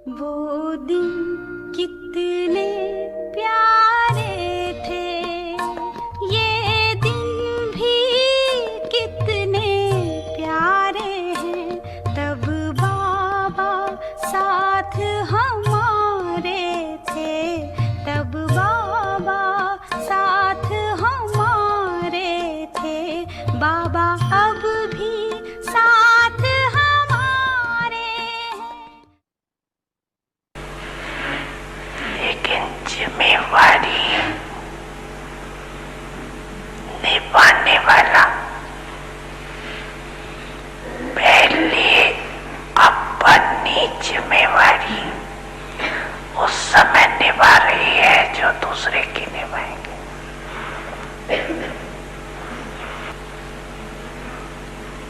वो दिन कितने प्यारे थे, ये दिन भी कितने प्यारे हैं। तब बाबा साथ हमारे थे, तब बाबा साथ हमारे थे। बाबा अब भी साथ हमारे हैं। लेकिन जिम्मेवारी निभाने वाला पहले अपनी जिम्मेवारी उस समय निभा रही है जो दूसरे की निभाएंगे।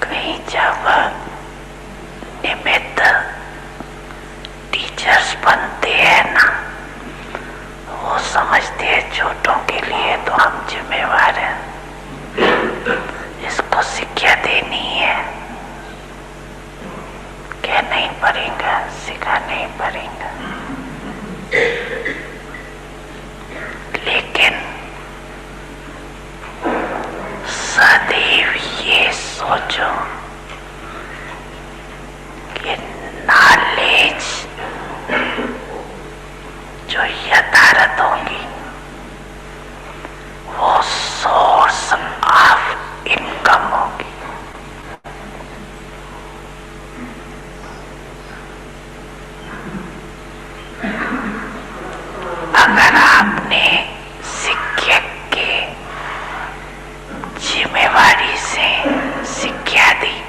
कहीं जब निमित्त टीचर्स बनते हैं ना, वो समझते हैं छोटों के लिए तो हम जिम्मेवार हैं, इसको शिक्षा देनी है, क्या नहीं पड़ेगा, सिखा नहीं पड़ेगा। लेकिन सदैव ये सोचो कि नॉलेज जो यथार्थ होगी वो सोर्स ऑफ इनकम होगी। अगर आपने शिक्षक के जिम्मेवारी से शिक्षा दी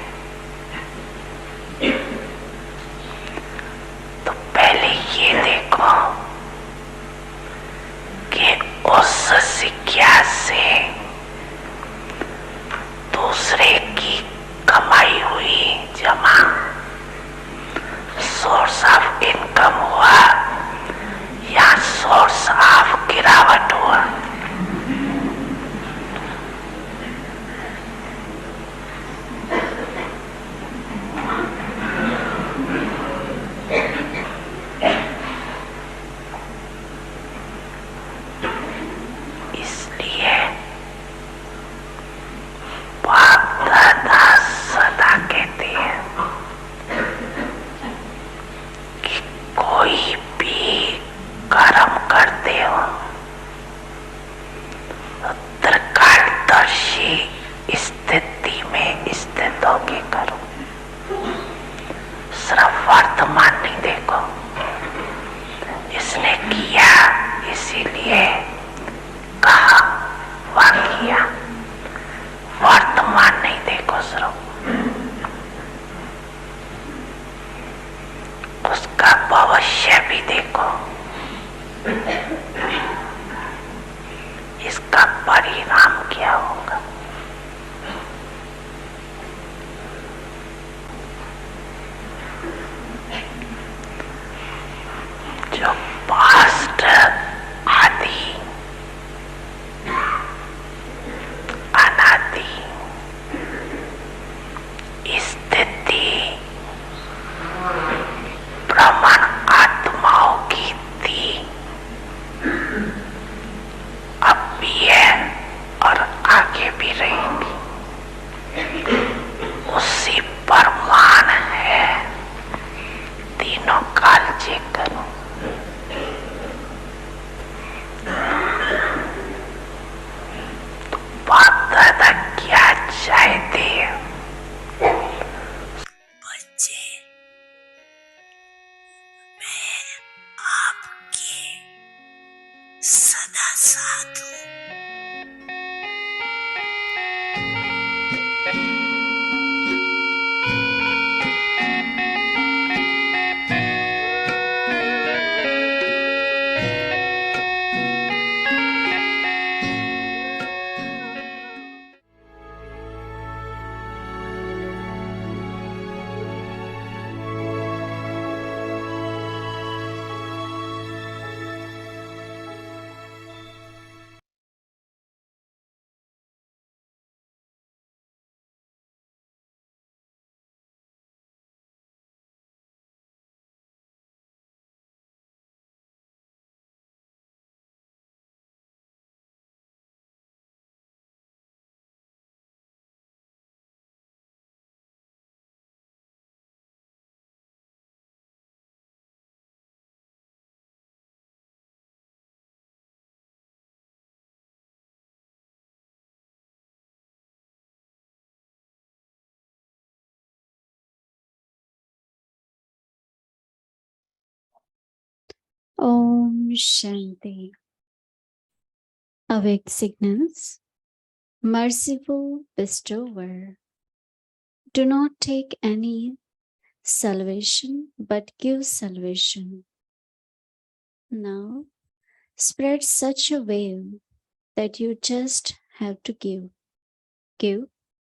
Om Shanti. Awake signals. Merciful bestower. Do not take any salvation, but give salvation. Now, spread such a wave that you just have to give,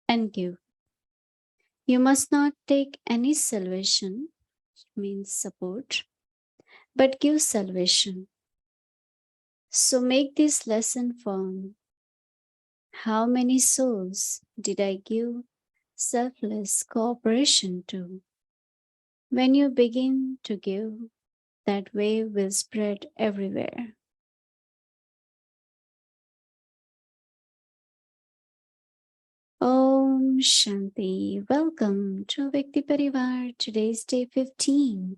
and give. You must not take any salvation, means support, but give salvation. So make this lesson firm. How many souls did I give selfless cooperation to? When you begin to give, that wave will spread everywhere. Om Shanti. Welcome to Vikti Parivar. Today's day 15.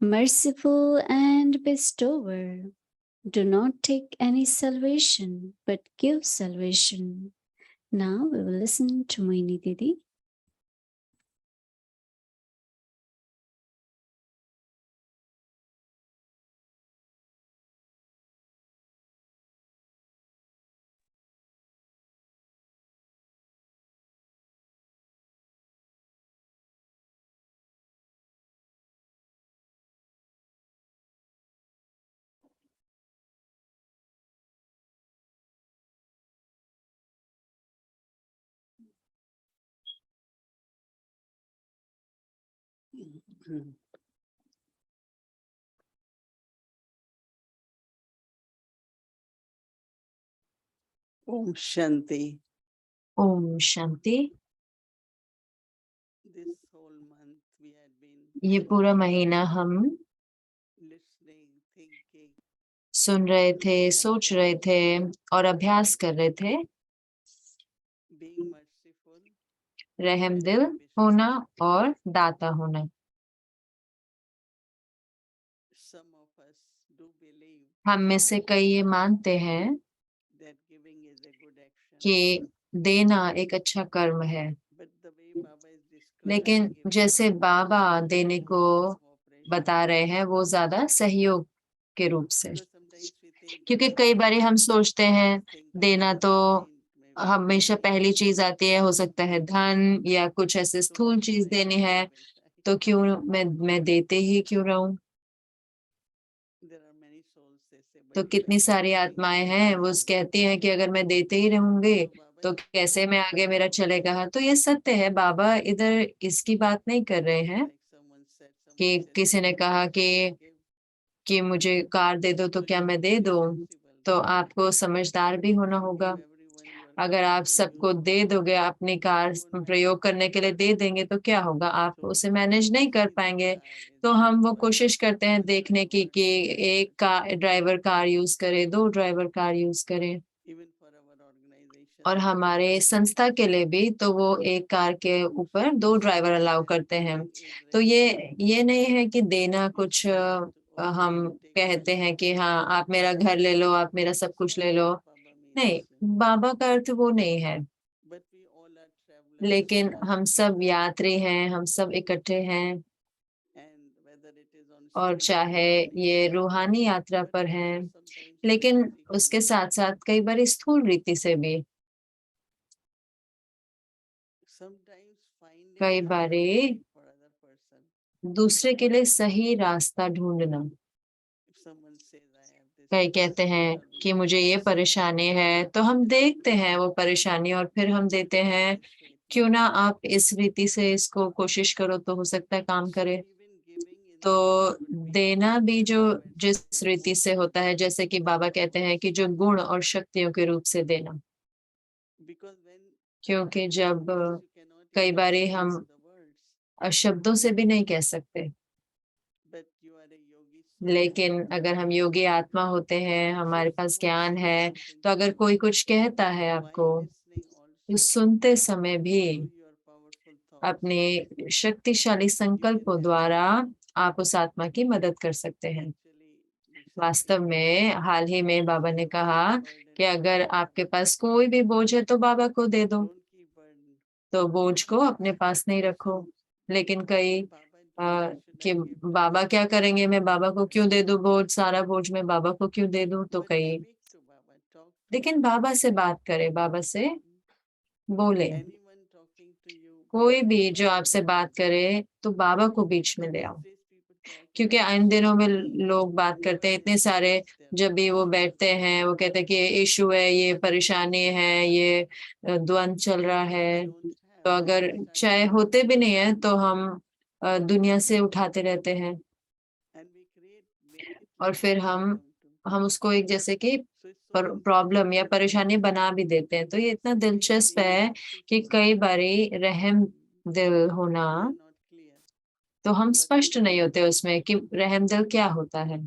Merciful and bestower. Do not take any salvation, but give salvation. Now we will listen to Moini Didi. Om Shanti. Om Shanti. This whole month we had been ये पूरा महीना हम listening, thinking, सुन रहे थे, सोच रहे थे और अभ्यास कर रहे थे being merciful. रहम दिल होना और दाता होना। Some of us do believe हम में से कई ये मानते हैं that giving is a good action. कि देना एक अच्छा कर्म है, But the way Baba is describing लेकिन giving जैसे बाबा देने को cooperation, बता रहे हैं वो ज्यादा सहयोग के रूप से, because sometimes we think क्योंकि that कई बार हम सोचते हैं thing देना comes तो to mind, maybe हमेशा पहली चीज आती है, हो सकता है धन या कुछ ऐसे so स्थूल why चीज should I देनी give है, every तो time? क्यों मैं देते ही क्यों रहूं। There are many souls they say, but तो if I कितनी keep सारी giving, आत्माएं हैं वो कहती हैं कि अगर मैं देते ही रहूंगी so Baba तो is कैसे मैं आगे मेरा चलेगा। तो ये सत्य है, बाबा इधर इसकी बात नहीं कर रहे हैं like someone said, कि someone said, किसी ने "Give कहा me car, I give." कि मुझे कार दे दो तो So क्या you मैं have दे to be दूं। sensible तो that आपको समझदार भी होना if you होगा। give everyone your अगर car आप to use सबको for दे your दोगे, life, अपनी कार you won't प्रयोग manage. करने के लिए दे देंगे तो क्या होगा, आप So उसे मैनेज नहीं कर see the पाएंगे। car is तो good हम वो for कोशिश करते हैं देखने की कि एक कार ड्राइवर कार यूज करे, दो ड्राइवर कार यूज करे, even for our organization. और हमारे संस्था के लिए भी तो वो एक कार के ऊपर दो ड्राइवर अलाउ करते हैं। तो ये नहीं है कि देना कुछ हम कहते हैं कि हाँ आप मेरा घर ले लो, आप मेरा सब कुछ ले लो। नहीं, बाबा का अर्थ वो नहीं है। But we all are travelers, लेकिन हम सब यात्री हैं, हम सब इकट्ठे हैं, and whether it is on और spiritual चाहे journey, ये रूहानी यात्रा but पर also हैं, sometimes लेकिन उसके physically. साथ साथ कई बार स्थूल रीति से भी, Sometimes find a कई right बारी way for other person. दूसरे के लिए सही रास्ता ढूंढना। If someone says, I have this कई कहते हैं problem or we कि have मुझे ये this परेशानी problem, है, तो हम देखते हैं वो परेशानी और फिर हम देते हैं, this way क्यों things ना will आप इस रीति से इसको कोशिश करो तो हो सकता है काम So करे। even giving in तो this way could be देना भी जो different जिस रीति से होता है, जैसे कि बाबा कहते हैं कि जो गुण और शक्तियों के रूप से देना, because when क्योंकि जब sometimes you cannot कई even बारी say हम through the words, शब्दों से भी नहीं कह सकते, but you are a yogi soul. लेकिन अगर हम योगी आत्मा होते हैं, So हमारे if पास someone ज्ञान says है, something तो to अगर you, कोई कुछ कहता है आपको, while listening तो also सुनते समय भी through your powerful thoughts, अपने शक्तिशाली you can संकल्पों help द्वारा them. आप उस आत्मा की मदद कर सकते हैं। Actually, वास्तव recently में हाल ही में बाबा ने you have कहा any burden, कि अगर give to आपके Baba. पास कोई भी बोझ है तो बाबा को दे दो। Don't keep burden. तो बोझ को अपने पास नहीं रखो। लेकिन कई Baba कि बाबा क्या करेंगे, मैं बाबा को क्यों दे दूं बोझ, सारा बोझ मैं बाबा को क्यों दे दूं। तो कई, लेकिन बाबा से बात करे, बाबा से बोले, कोई भी जो आपसे बात करे तो बाबा को बीच में ले आओ। क्योंकि इन दिनों में लोग बात करते हैं इतने सारे, जब भी वो बैठते हैं वो कहते हैं कि ये इशू है, ये परेशानी है, ये द्वंद चल रहा है। तो अगर चाहे होते भी नहीं है तो हम दुनिया से उठाते रहते हैं और फिर हम उसको एक जैसे कि प्रॉब्लम या परेशानी बना भी देते हैं। तो ये इतना दिलचस्प है कि कई बारी रहम दिल होना, तो हम स्पष्ट नहीं होते उसमें कि रहम दिल क्या होता है।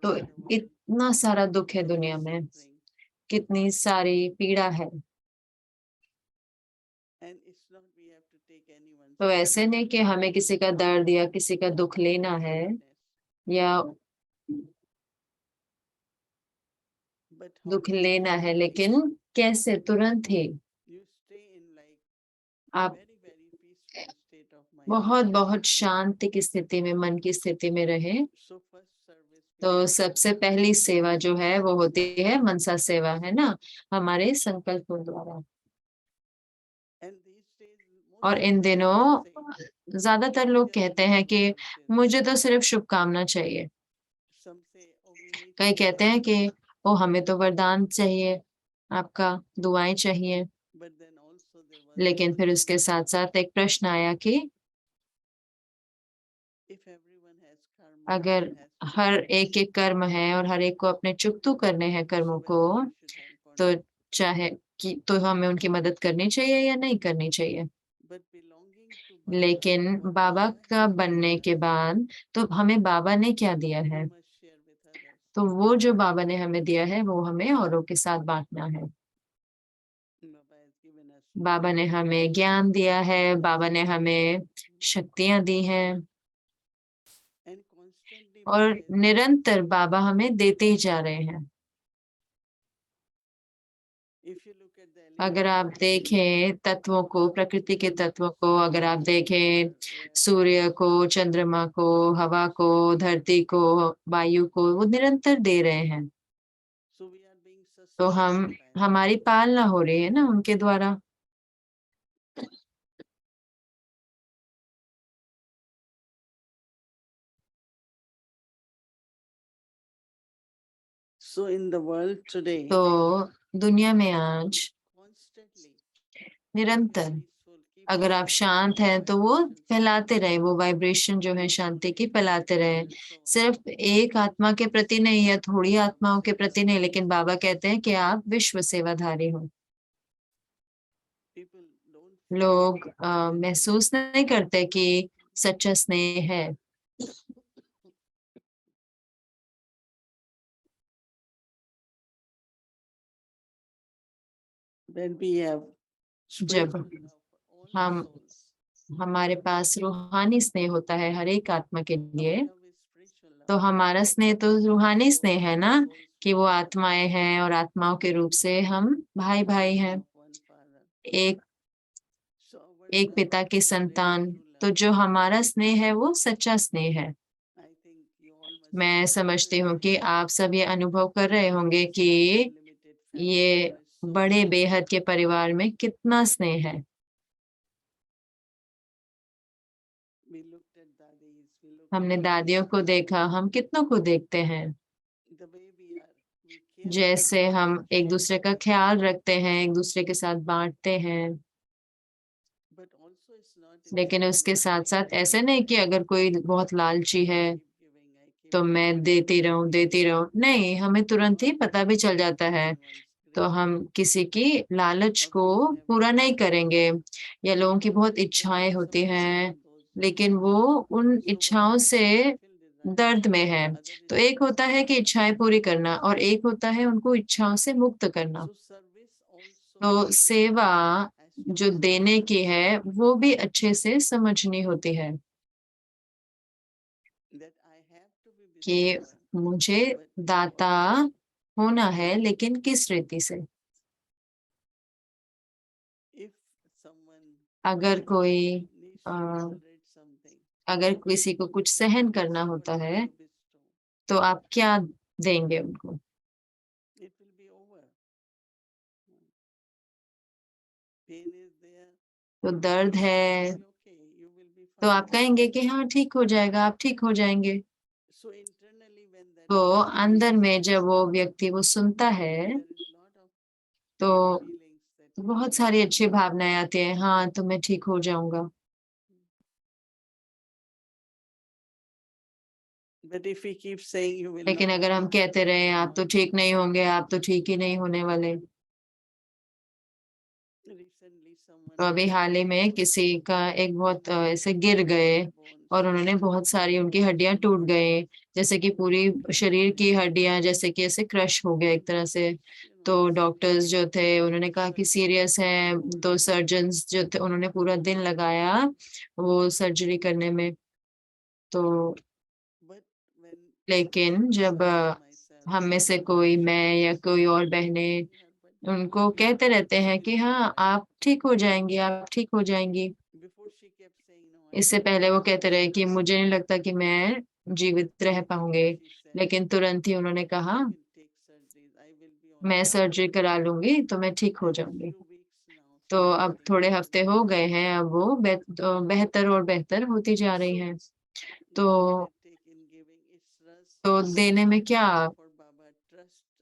तो इतना सारा दुख है दुनिया में, कितनी सारी पीड़ा है। तो ऐसे नहीं कि हमें किसी का दर्द या किसी का दुख लेना है, या दुख लेना है, लेकिन कैसे, तुरंत ही आप बहुत बहुत शांति की स्थिति में, मन की स्थिति में रहे। तो सबसे पहली सेवा जो है वो होती है मनसा सेवा, है ना, हमारे संकल्पों द्वारा। और इन दिनों ज्यादातर लोग कहते हैं कि मुझे तो सिर्फ शुभकामना चाहिए। कई कहते हैं कि ओ हमें तो वरदान चाहिए, आपका दुआएं चाहिए। लेकिन फिर उसके साथ साथ एक प्रश्न आया कि अगर हर एक एक कर्म है और हर एक को अपने चुकतू करने हैं कर्मों को, तो चाहे कि तो हमें उनकी मदद करनी चाहिए या नहीं करनी चाहिए। लेकिन बाबा का बनने के बाद तो हमें बाबा ने क्या दिया है, तो वो जो बाबा ने हमें दिया है वो हमें औरों के साथ बांटना है। बाबा ने हमें ज्ञान दिया है, बाबा ने हमें शक्तियां दी हैं, और निरंतर बाबा हमें देते ही जा रहे हैं। अगर आप देखें तत्वों को, प्रकृति के तत्वों को, अगर आप देखें सूर्य को, चंद्रमा को, हवा को, धरती को, वायु को, वो निरंतर दे रहे हैं। तो हमारी पालना हो रही है ना उनके द्वारा। So in the world today, तो दुनिया में आज निरंतर अगर आप शांत हैं तो वो फैलाते रहे, वो वाइब्रेशन जो है शांति की फैलाते रहे। सिर्फ एक आत्मा के प्रति नहीं या थोड़ी आत्माओं के प्रति नहीं, लेकिन बाबा कहते हैं कि आप विश्व सेवाधारी हो। लोग महसूस नहीं करते कि सच्चा स्नेह है। when we have जब हम हमारे पास रूहानी स्नेह होता है हर एक आत्मा के लिए, तो हमारा स्नेह तो रूहानी स्नेह है ना, कि वो आत्माएं हैं और आत्माओं के रूप से हम भाई भाई हैं, एक एक पिता की संतान। तो जो हमारा स्नेह है वो सच्चा स्नेह है। मैं समझती हूँ कि आप सब ये अनुभव कर रहे होंगे कि ये बड़े बेहद के परिवार में कितना स्नेह है। हमने दादियों को देखा, हम कितनों को देखते हैं, जैसे हम एक दूसरे का ख्याल रखते हैं, एक दूसरे के साथ बांटते हैं। लेकिन उसके साथ साथ ऐसे नहीं कि अगर कोई बहुत लालची है तो मैं देती रहूं, नहीं, हमें तुरंत ही पता भी चल जाता है। तो हम किसी की लालच को पूरा नहीं करेंगे। या लोगों की बहुत इच्छाएं होती हैं, लेकिन वो उन इच्छाओं से दर्द में है। तो एक होता है कि इच्छाएं पूरी करना और एक होता है उनको इच्छाओं से मुक्त करना। तो सेवा जो देने की है वो भी अच्छे से समझनी होती है कि मुझे दाता होना है, लेकिन किस रीति से। अगर कोई अगर किसी को कुछ सहन करना होता है तो आप क्या देंगे उनको? तो दर्द है तो आप कहेंगे कि हाँ ठीक हो जाएगा, आप ठीक हो जाएंगे। तो अंदर में जब वो व्यक्ति वो सुनता है तो बहुत सारी अच्छी भावनाएं आती हैं, हाँ तो मैं ठीक हो जाऊंगा। लेकिन अगर हम कहते रहे आप तो ठीक नहीं होंगे, आप तो ठीक ही नहीं होने वाले। तो अभी हाल ही में किसी का एक बहुत ऐसे गिर गए और उन्होंने बहुत सारी उनकी हड्डियां टूट गए, जैसे कि पूरी शरीर की हड्डियां जैसे कि ऐसे क्रश हो गया एक तरह से। तो डॉक्टर्स जो थे उन्होंने कहा कि सीरियस है, तो सर्जन्स जो थे उन्होंने पूरा दिन लगाया वो सर्जरी करने में। तो लेकिन जब हम में से कोई, मैं या कोई और बहनें उनको कहते रहते हैं कि हाँ आप ठीक हो जाएंगी, आप ठीक हो जाएंगी। इससे पहले वो कहते रहे कि मुझे नहीं लगता कि मैं जीवित रह पाऊंगी, लेकिन तुरंत ही उन्होंने कहा मैं सर्जरी करा लूंगी तो मैं ठीक हो जाऊंगी। तो अब थोड़े हफ्ते हो गए हैं, अब वो बेहतर और बेहतर होती जा रही हैं। तो देने में क्या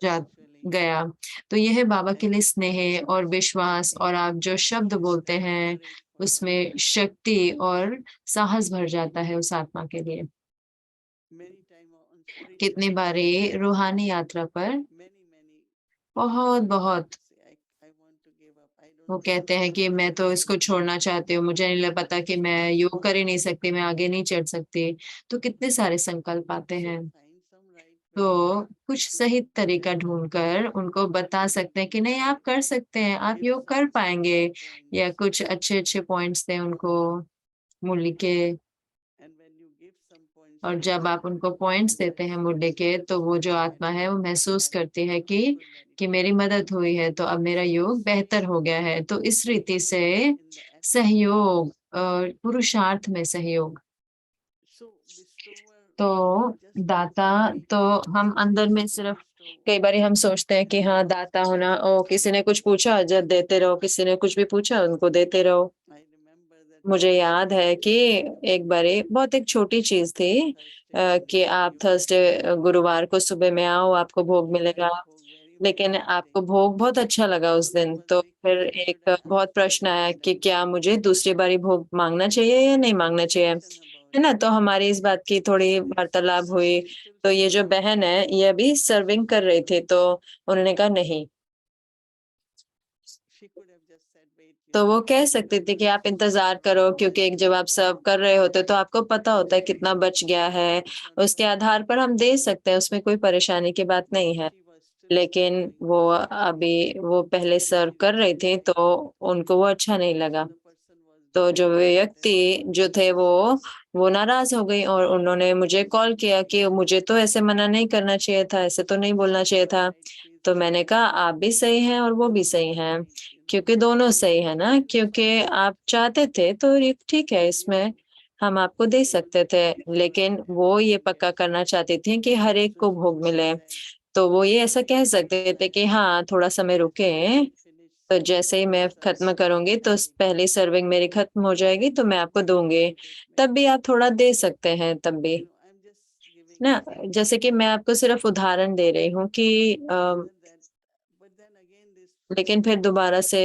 जा गया, तो यह है बाबा के लिए स्नेह और विश्वास, और आप जो शब्द बोलते हैं उसमें शक्ति और साहस भर जाता है उस आत्मा के लिए। कितनी बारी रूहानी यात्रा पर बहुत बहुत वो कहते हैं कि मैं तो इसको छोड़ना चाहती हूँ, मुझे नहीं पता कि मैं योग कर ही नहीं सकती, मैं आगे नहीं चढ़ सकती। तो कितने सारे संकल्प आते हैं। तो कुछ सही तरीका ढूंढकर उनको बता सकते हैं कि नहीं आप कर सकते हैं, आप योग कर पाएंगे, या कुछ अच्छे अच्छे पॉइंट्स दें उनको मूल्य के। और जब आप उनको पॉइंट्स देते हैं मूल्य के, तो वो जो आत्मा है वो महसूस करती है कि मेरी मदद हुई है, तो अब मेरा योग बेहतर हो गया है। तो इस रीति से सहयोग, पुरुषार्थ में सहयोग। तो दाता, तो हम अंदर में सिर्फ कई बार हम सोचते हैं कि हाँ दाता होना, ओ किसी ने कुछ पूछा जब देते रहो, किसी ने कुछ भी पूछा उनको देते रहो। मुझे याद है कि एक बारी बहुत एक छोटी चीज थी कि आप थर्सडे गुरुवार को सुबह में आओ, आपको भोग मिलेगा। लेकिन आपको भोग बहुत अच्छा लगा उस दिन, तो फिर एक बहुत प्रश्न आया कि क्या मुझे दूसरी बारी भोग मांगना चाहिए या नहीं मांगना चाहिए, है ना। तो हमारी इस बात की थोड़ी वार्तालाप हुई। तो ये जो बहन है ये अभी सर्विंग कर रही थी, तो उन्होंने कहा नहीं। तो वो कह सकते थे कि आप इंतजार करो, क्योंकि एक जब आप सर्व कर रहे होते तो आपको पता होता है कितना बच गया है, उसके आधार पर हम दे सकते हैं, उसमें कोई परेशानी की बात नहीं है। लेकिन वो अभी वो पहले सर्व कर रही थी तो उनको वो अच्छा नहीं लगा। तो जो व्यक्ति जो थे वो नाराज हो गई और उन्होंने मुझे कॉल किया कि मुझे तो ऐसे मना नहीं करना चाहिए था, ऐसे तो नहीं बोलना चाहिए था। तो मैंने कहा आप भी सही हैं और वो भी सही हैं, क्योंकि दोनों सही है ना, क्योंकि आप चाहते थे तो ये ठीक है, इसमें हम आपको दे सकते थे। लेकिन वो ये पक्का करना चाहती थी कि हर एक को भोग मिले। तो वो ये ऐसा कह सकते थे कि हाँ थोड़ा समय रुके, तो जैसे ही मैं खत्म करूंगी तो पहली सर्विंग मेरी खत्म हो जाएगी तो मैं आपको दूंगी, तब भी आप थोड़ा दे सकते हैं तब भी ना। जैसे कि मैं आपको सिर्फ उदाहरण दे रही हूँ कि लेकिन फिर दोबारा से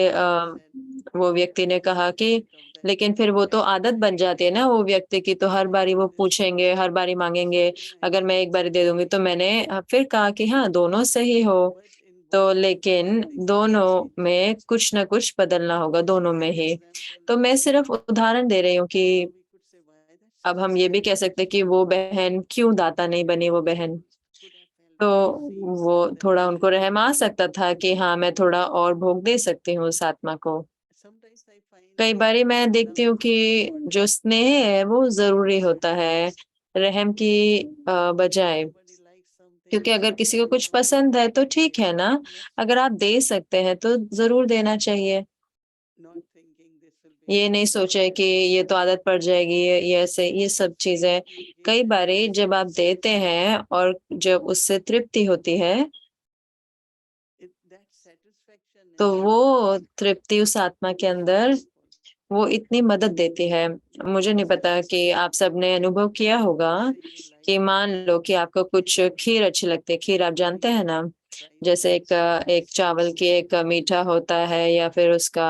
वो व्यक्ति ने कहा कि लेकिन फिर वो तो आदत बन जाती है ना वो व्यक्ति की, तो हर बारी वो पूछेंगे, हर बारी मांगेंगे, अगर मैं एक बारी दे दूंगी। तो मैंने फिर कहा कि हाँ दोनों सही हो, तो लेकिन दोनों में कुछ ना कुछ बदलना होगा, दोनों में ही। तो मैं सिर्फ उदाहरण दे रही हूँ कि अब हम ये भी कह सकते हैं कि वो बहन क्यों दाता नहीं बनी, वो बहन तो वो थोड़ा उनको रहम आ सकता था कि हाँ मैं थोड़ा और भोग दे सकती हूँ उस आत्मा को। कई बारी मैं देखती हूँ कि जो स्नेह है वो जरूरी होता है रहम की बजाय, क्योंकि अगर किसी को कुछ पसंद है तो ठीक है ना, अगर आप दे सकते हैं तो जरूर देना चाहिए। ये नहीं सोचे कि ये तो आदत पड़ जाएगी, ये ऐसे, ये सब चीजें कई बारी जब आप देते हैं और जब उससे तृप्ति होती है तो वो तृप्ति उस आत्मा के अंदर वो इतनी मदद देती है। मुझे नहीं पता कि आप सबने अनुभव किया होगा कि मान लो कि आपको कुछ खीर अच्छी लगती है। खीर आप जानते हैं ना, जैसे एक चावल की एक मीठा होता है या फिर उसका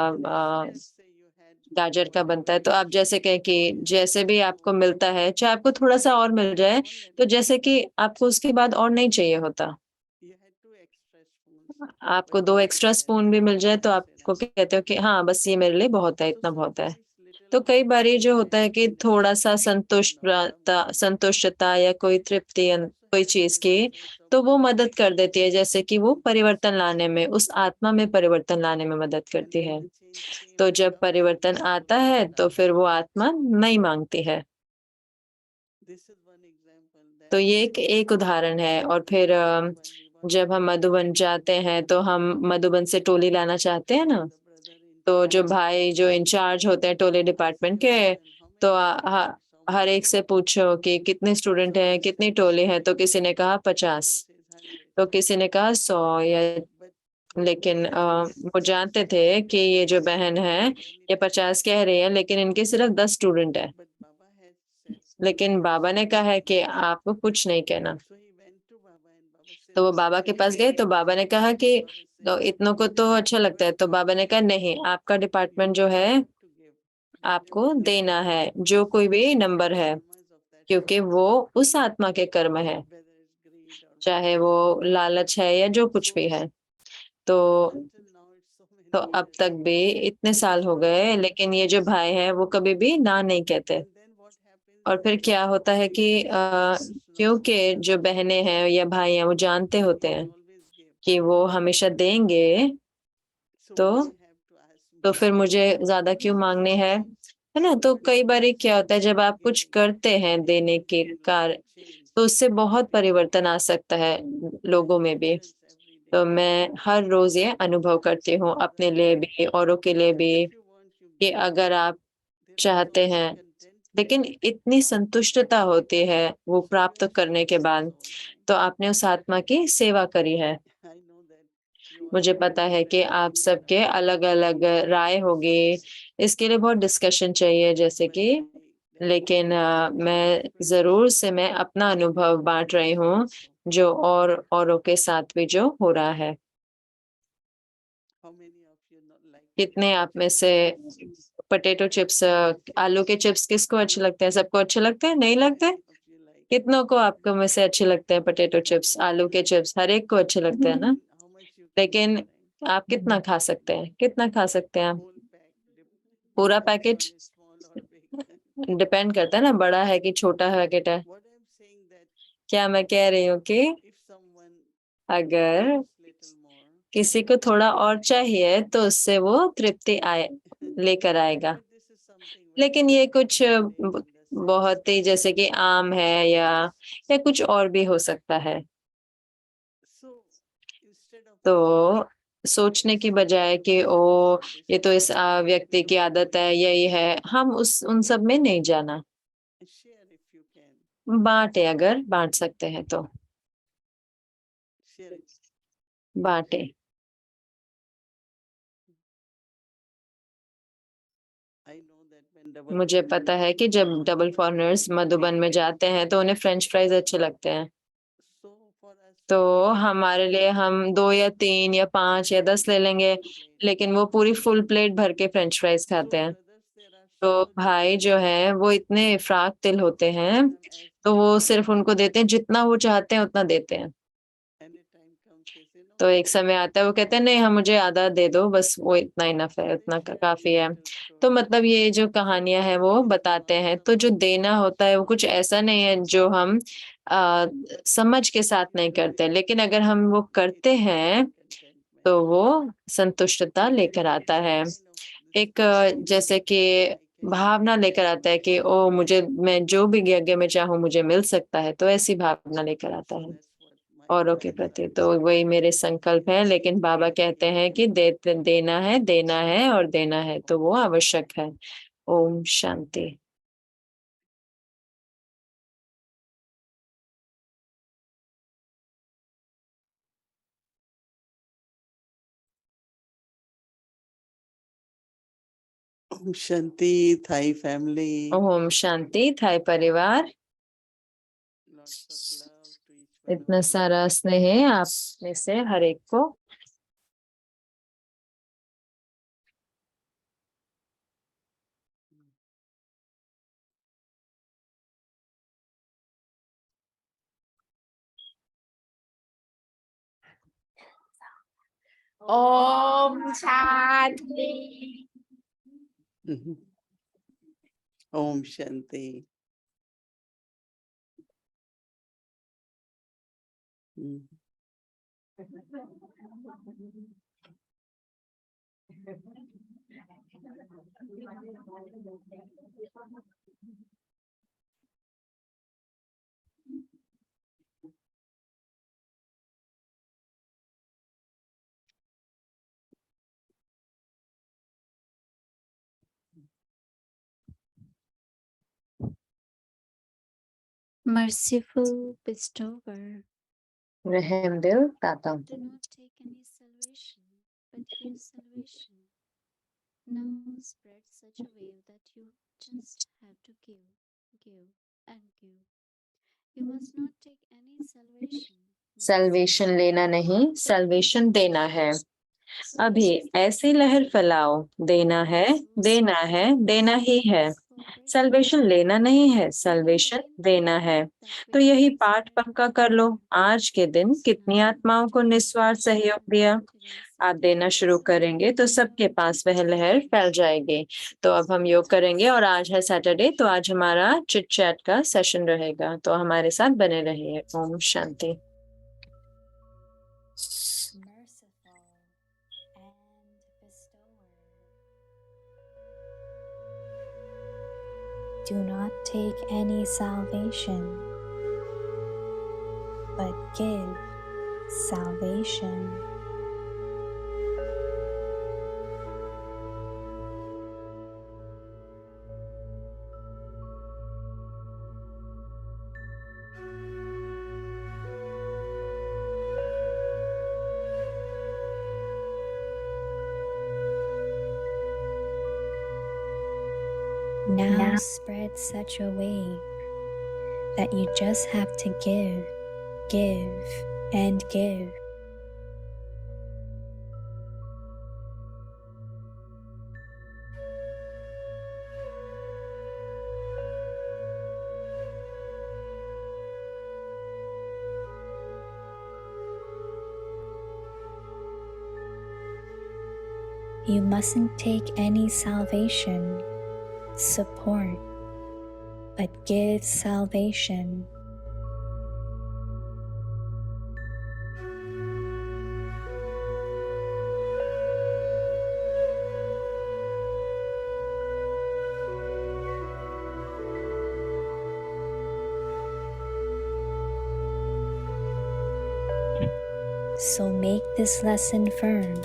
गाजर का बनता है। तो आप जैसे कहें कि जैसे भी आपको मिलता है, चाहे आपको थोड़ा-सा और मिल जाए, तो जैसे कि आपको उसके बाद और नहीं चाहिए होता। आपको 2 एक्स्ट्रा स्पून भी मिल जाए तो आपको कहते हो कि हाँ, बस ये मेरे लिए बहुत है, इतना बहुत है। तो कई बार ये जो होता है कि थोड़ा-सा संतुष्टता या कोई तृप्ति कोई चीज़ की, तो वो मदद कर देती है, जैसे कि वो परिवर्तन लाने में, उस आत्मा में परिवर्तन लाने में मदद करती है। तो जब परिवर्तन आता है, तो फिर वो आत्मा नहीं माँगती है। तो ये एक उदाहरण है। और फिर जब हम मधुबन जाते हैं, तो हम मधुबन से टोली लाना चाहते हैं ना, तो जो भाई जो इंचार्ज होते हैं टोली डिपार्टमेंट के, तो हर एक से पूछो कि कितने स्टूडेंट हैं, कितनी टोली है, तो किसी ने कहा 50, तो किसी ने कहा 100 या लेकिन वो जानते थे कि ये जो बहन है, ये 50 कह रही है, लेकिन इनके सिर्फ 10 स्टूडेंट हैं। लेकिन बाबा ने कहा है कि आपको कुछ नहीं कहना। तो वो बाबा के पास गए, तो बाबा ने कहा कि तो इतनों को तो अच्छा लगता है, तो बाबा ने कहा नहीं, आपका डिपार्टमेंट जो है, आपको देना है, जो कोई भी नंबर है, क्योंकि वो उस आत्मा के कर्म है, चाहे वो लालच है या जो कुछ भी है। तो अब तक भी इतने साल हो गए, लेकिन ये जो भाई हैं, वो कभी भी ना नहीं कहते। और फिर क्या होता है कि क्योंकि जो बहनें हैं या भाई हैं, वो जानते होते हैं कि वो हमेशा देंगे, तो फिर मुझे ज़्यादा क्यों माँगने हैं, है ना? तो कई बारी क्या होता है, जब आप कुछ करते हैं देने के कार्य, तो उससे बहुत परिवर्तन आ सकता है लोगों में भी। तो मैं हर रोज़ ये अनुभव करती हूँ, अपने लिए भी, औरों के लिए भी, कि अगर आप चाहते हैं, लेकिन इतनी संतुष्टता होती है वो प्राप्त करने के बाद, तो आपने उस आत्मा की सेवा करी है। मुझे पता है कि आप सबके अलग-अलग राय होगी, इसके लिए बहुत डिस्कशन चाहिए जैसे कि, लेकिन मैं ज़रूर से मैं अपना अनुभव बाँट रही हूँ, जो औरों के साथ भी जो हो रहा है। कितने आप में से पोटैटो चिप्स आलू के चिप्स किसको अच्छे लगते हैं? सबको अच्छे लगते हैं? नहीं लगते? कितनों को आपको में से अच्छे लगते हैं पोटैटो चिप्स, आलू के चिप्स? हर एक को अच्छे लगते हैं ना? लेकिन आप कितना खा सकते हैं? कितना खा सकते हैं आप? पूरा पैकेट? डिपेंड करता है ना, बड़ा है कि छोटा पैकेट है। क्या मैं कह रही हूँ कि अगर किसी को थोड़ा और चाहिए, तो उससे वो तृप्ति लेकर आएगा। लेकिन ये कुछ बहुत ही जैसे कि आम है या कुछ और भी हो सकता है। तो सोचने की बजाय कि ये तो इस व्यक्ति की आदत है, यही है, हम उस उन सब में नहीं जाना। बाँटे, अगर बाँट सकते हैं तो बाँटे। मुझे पता है कि जब डबल फॉरेनर्स मधुबन में जाते हैं, तो उन्हें फ्रेंच फ्राइज़ अच्छे लगते हैं। तो हमारे लिए हम 2 या 3 या 5 या 10 ले लेंगे, लेकिन वो पूरी फुल प्लेट भर के फ्रेंच फ्राइज़ खाते हैं। तो भाई जो हैं, वो इतने इफ़रात-दिल होते हैं, तो वो सिर्फ़ उनको देते हैं, जितना वो चाहते हैं उतना देते हैं। तो एक समय आता है, वो कहते हैं नहीं, हाँ, मुझे आधा दे दो, बस वो इतना इनफ है, उतना काफ़ी है। तो मतलब ये जो कहानियाँ हैं वो बताते हैं, तो जो देना होता है वो कुछ ऐसा नहीं है जो हम अ, समझ के साथ नहीं करते, लेकिन अगर हम वो करते हैं, तो वो संतुष्टता लेकर आता है। एक जैसे कि भावना लेकर आता है कि मैं जो भी यज्ञ में चाहूँ मुझे मिल सकता है, तो ऐसी भावना लेकर आता है। औरों के प्रति, तो वही मेरे संकल्प है। लेकिन बाबा कहते हैं कि देना है, देना है और देना है, तो वो आवश्यक है। Om Shanti. Om Shanti, Thai family. Om Shanti Thai परिवार। Lots of love to each one इतना of you. सारा स्नेह है आप में से हर एक को। Om Shanti. Mhm. Om Shanti. Mhm. Merciful bestower, रहम दिल दाता, do not take any salvation, but give salvation. Now spread such a wave that you just have to give, give, and give. You must not take any salvation. Salvation लेना नहीं, salvation देना है। अभी ऐसी लहर फैलाओ, देना है, देना है, देना ही है। सल्वेशन लेना नहीं है, सल्वेशन देना है। तो यही पाठ पक्का कर लो। आज के दिन कितनी आत्माओं को निस्वार्थ सहयोग दिया। आप देना शुरू करेंगे तो सबके पास वह लहर फैल जाएगी। तो अब हम योग करेंगे और आज है सैटरडे, तो आज हमारा चिट चैट का सेशन रहेगा, तो हमारे साथ बने रहिए। Om Shanti. Merciful and bestower, do not take any salvation, but give salvation. Now spread such a way that you just have to give, give, and give. You mustn't take any salvation, support, but give salvation. So make this lesson firm.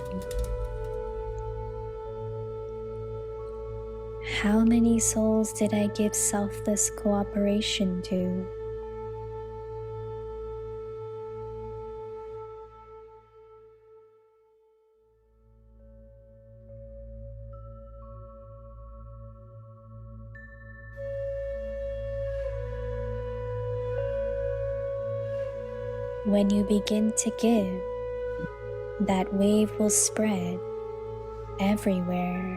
How many souls did I give selfless cooperation to? When you begin to give, that wave will spread everywhere.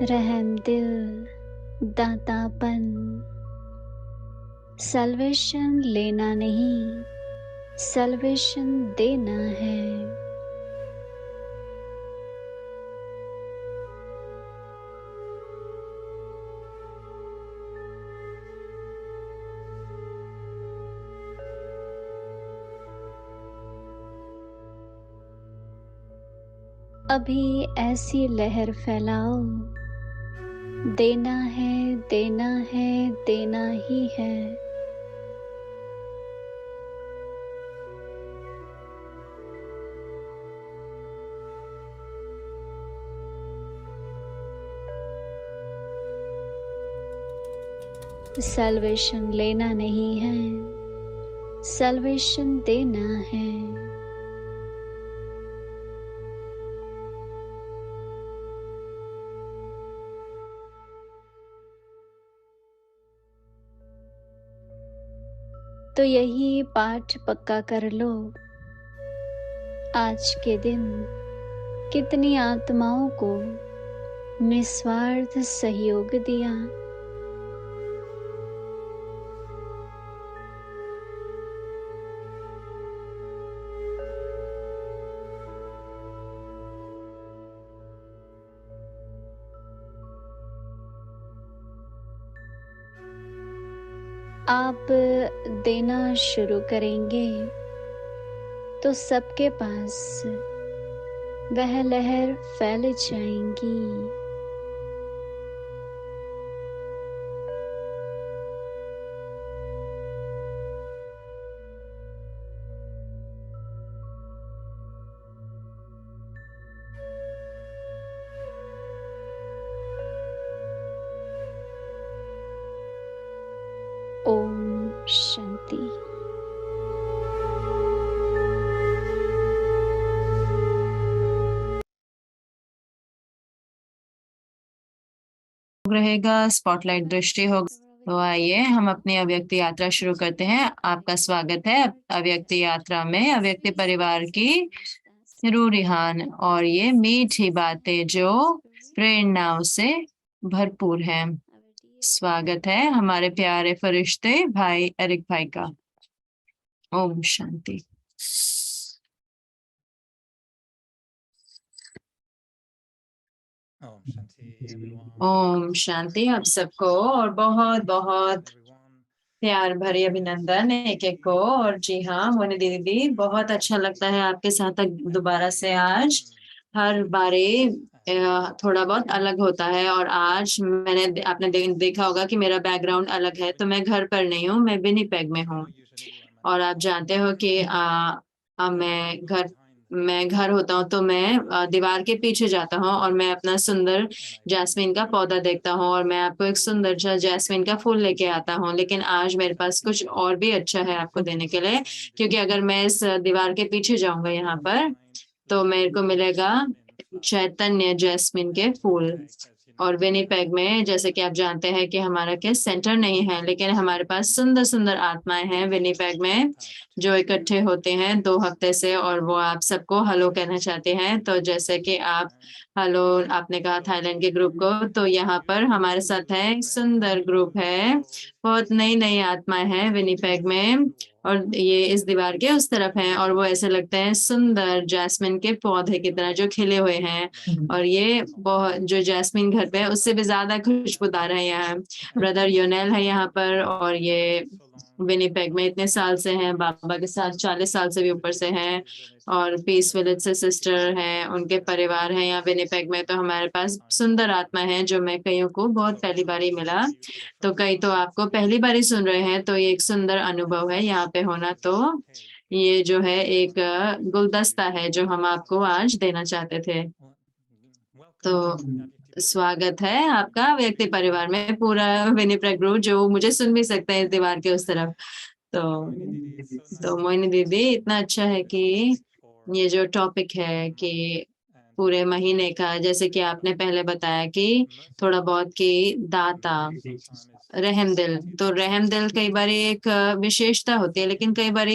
रहम दिल दातापन, salvation लेना नहीं salvation देना है। अभी ऐसी लहर फैलाओ, देना है, देना है, देना ही है। सल्वेशन लेना नहीं है, सल्वेशन देना है। तो यही पाठ पक्का कर लो। आज के दिन कितनी आत्माओं को निस्वार्थ सहयोग दिया। आप देना शुरू करेंगे तो सबके पास वह लहर फैल जाएंगी। ओम शांति। रहेगा, स्पॉटलाइट दृष्टि होगा। तो आइए हम अपनी अव्यक्त यात्रा शुरू करते हैं। आपका स्वागत है अव्यक्त यात्रा में, अव्यक्त परिवार की रूहान और ये मीठी बातें जो प्रेरणाओं से भरपूर है। स्वागत है हमारे प्यारे फरिश्ते भाई एरिक भाई का। ओम शांति। ओम शांति आप सबको, और बहुत बहुत प्यार भरी अभिनंदन एक एक को। और जी हाँ मोनी दीदी, बहुत अच्छा लगता है आपके साथ दोबारा से। आज हर बारी थोड़ा बहुत अलग होता है, और आज आपने देखा होगा कि मेरा बैकग्राउंड अलग है। तो मैं घर पर नहीं हूँ, मैं विनिपेग में हूँ। और आप जानते हो कि मैं घर होता हूँ तो मैं दीवार के पीछे जाता हूँ और मैं अपना सुंदर जैस्मिन का पौधा देखता हूँ, और मैं आपको एक सुंदर सा जैस्मिन का फूल लेके आता हूँ। लेकिन आज मेरे पास कुछ और भी अच्छा है आपको देने के लिए, क्योंकि अगर मैं इस दीवार के पीछे जाऊंगा यहाँ पर तो मेरे को मिलेगा चैतन्य जैस्मिन के फूल। और विनिपेग में जैसे कि आप जानते हैं कि हमारा क्या सेंटर नहीं है, लेकिन हमारे पास सुंदर सुंदर आत्माएं हैं विनिपेग में जो इकट्ठे होते हैं 2 हफ्ते से, और वो आप सबको हेलो कहना चाहते हैं। तो जैसे कि आप हेलो आपने कहा थाईलैंड के ग्रुप को, तो यहाँ पर हमारे साथ है सुंदर ग्रुप है, बहुत नई नई आत्माएं हैं विनिपेग में, और ये इस दीवार के उस तरफ हैं, और वो ऐसे लगते हैं सुंदर जैस्मिन के पौधे की तरह जो खिले हुए हैं। और ये बहुत जो जैस्मिन घर पे है उससे भी ज्यादा खुशबूदार है। यहाँ ब्रदर योनेल है यहाँ पर, और ये विनिपेग में इतने साल से हैं, बाबा के साथ 40 साल से भी ऊपर से हैं, और पीस विलेज से सिस्टर हैं, उनके परिवार हैं यहाँ विनिपेग में। तो हमारे पास सुंदर आत्मा है जो मैं कईयों को बहुत पहली बार ही मिला, तो कई तो आपको पहली बार ही सुन रहे हैं। तो ये एक सुंदर अनुभव है यहाँ पे होना। तो ये जो है एक गुलदस्ता है जो हम आपको आज देना चाहते थे। तो स्वागत है आपका व्यक्ति परिवार में, पूरा विनिपेग ग्रुप जो मुझे सुन भी सकता है इस दीवार के उस तरफ। तो मोहिनी दीदी, इतना अच्छा है कि ये जो टॉपिक है कि पूरे महीने का, जैसे कि आपने पहले बताया कि थोड़ा बहुत कि दाता, रहम दिल। तो रहम दिल कई बार एक विशेषता होती है, लेकिन कई बार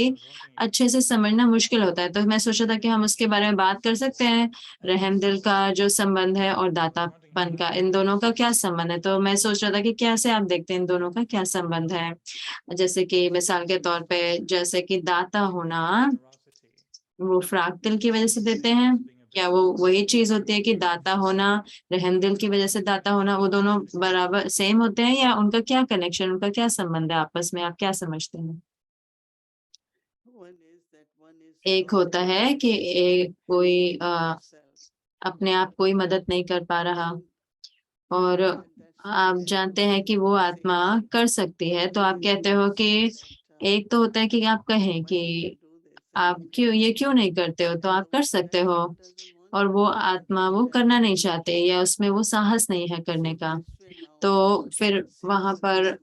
अच्छे से समझना मुश्किल होता है। तो मैं सोचा था कि हम उसके बारे में बात कर सकते हैं, रहम दिल का जो संबंध है और दातापन का, इन दोनों का क्या संबंध है। तो मैं सोच रहा था कि कैसे आप देखते हैं इन दोनों का क्या संबंध है। जैसे कि मिसाल के तौर पे, जैसे कि दाता होना, वो फ्राक दिल की वजह से देते हैं, क्या वो वही चीज होती है कि दाता होना, रहम दिल की वजह से दाता होना, वो दोनों बराबर सेम होते हैं, या उनका क्या कनेक्शन, उनका क्या संबंध है आपस में, आप क्या समझते हैं। एक होता है कि एक कोई अपने आप कोई मदद नहीं कर पा रहा, और आप जानते हैं कि वो आत्मा कर सकती है, तो आप कहते हो कि एक तो होता है कि आप कहें कि आप क्यों नहीं करते हो, तो आप कर सकते हो, और वो आत्मा वो करना नहीं चाहते, या उसमें वो साहस नहीं है करने का। तो फिर वहां पर,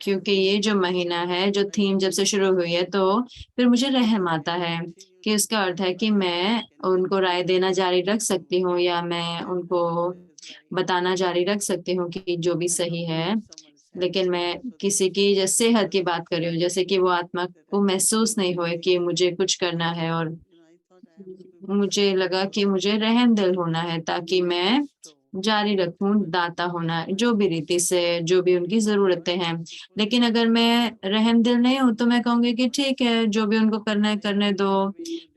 क्योंकि ये जो महीना है, जो थीम जब से शुरू हुई है, तो फिर मुझे रहम आता है कि उसका अर्थ है कि मैं उनको राय देना जारी रख सकती हूँ, या मैं उनको बताना जारी रख सकती हूँ कि जो भी सही है। लेकिन मैं किसी की जैसे सेहत की बात कर रही हूँ, जैसे कि वो आत्मा को महसूस नहीं होए कि मुझे कुछ करना है, और मुझे लगा कि मुझे रहम दिल होना है ताकि मैं जारी रखूं दाता होना, जो भी रीति से, जो भी उनकी जरूरतें हैं। लेकिन अगर मैं रहम दिल नहीं हूं, तो मैं कहूंगी कि ठीक है, जो भी उनको करना है करने दो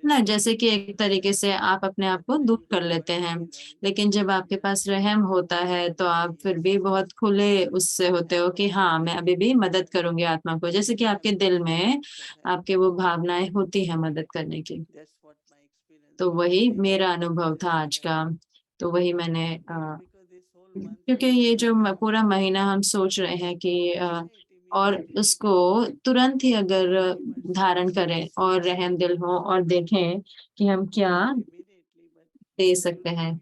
ना। जैसे कि एक तरीके से आप अपने आप को दूर कर लेते हैं। लेकिन जब आपके पास रहम होता है, तो आप फिर भी बहुत खुले उससे होते हो कि हाँ, मैं अभी भी मदद करूंगी आत्मा को, जैसे कि आपके दिल में आपके वो भावनाएं होती है मदद करने की। तो वही मेरा अनुभव था आज का। तो वही मैंने क्योंकि ये जो पूरा महीना हम सोच रहे हैं कि और उसको तुरंत ही अगर धारण करें और रहम दिल हो और देखें कि हम क्या दे सकते हैं,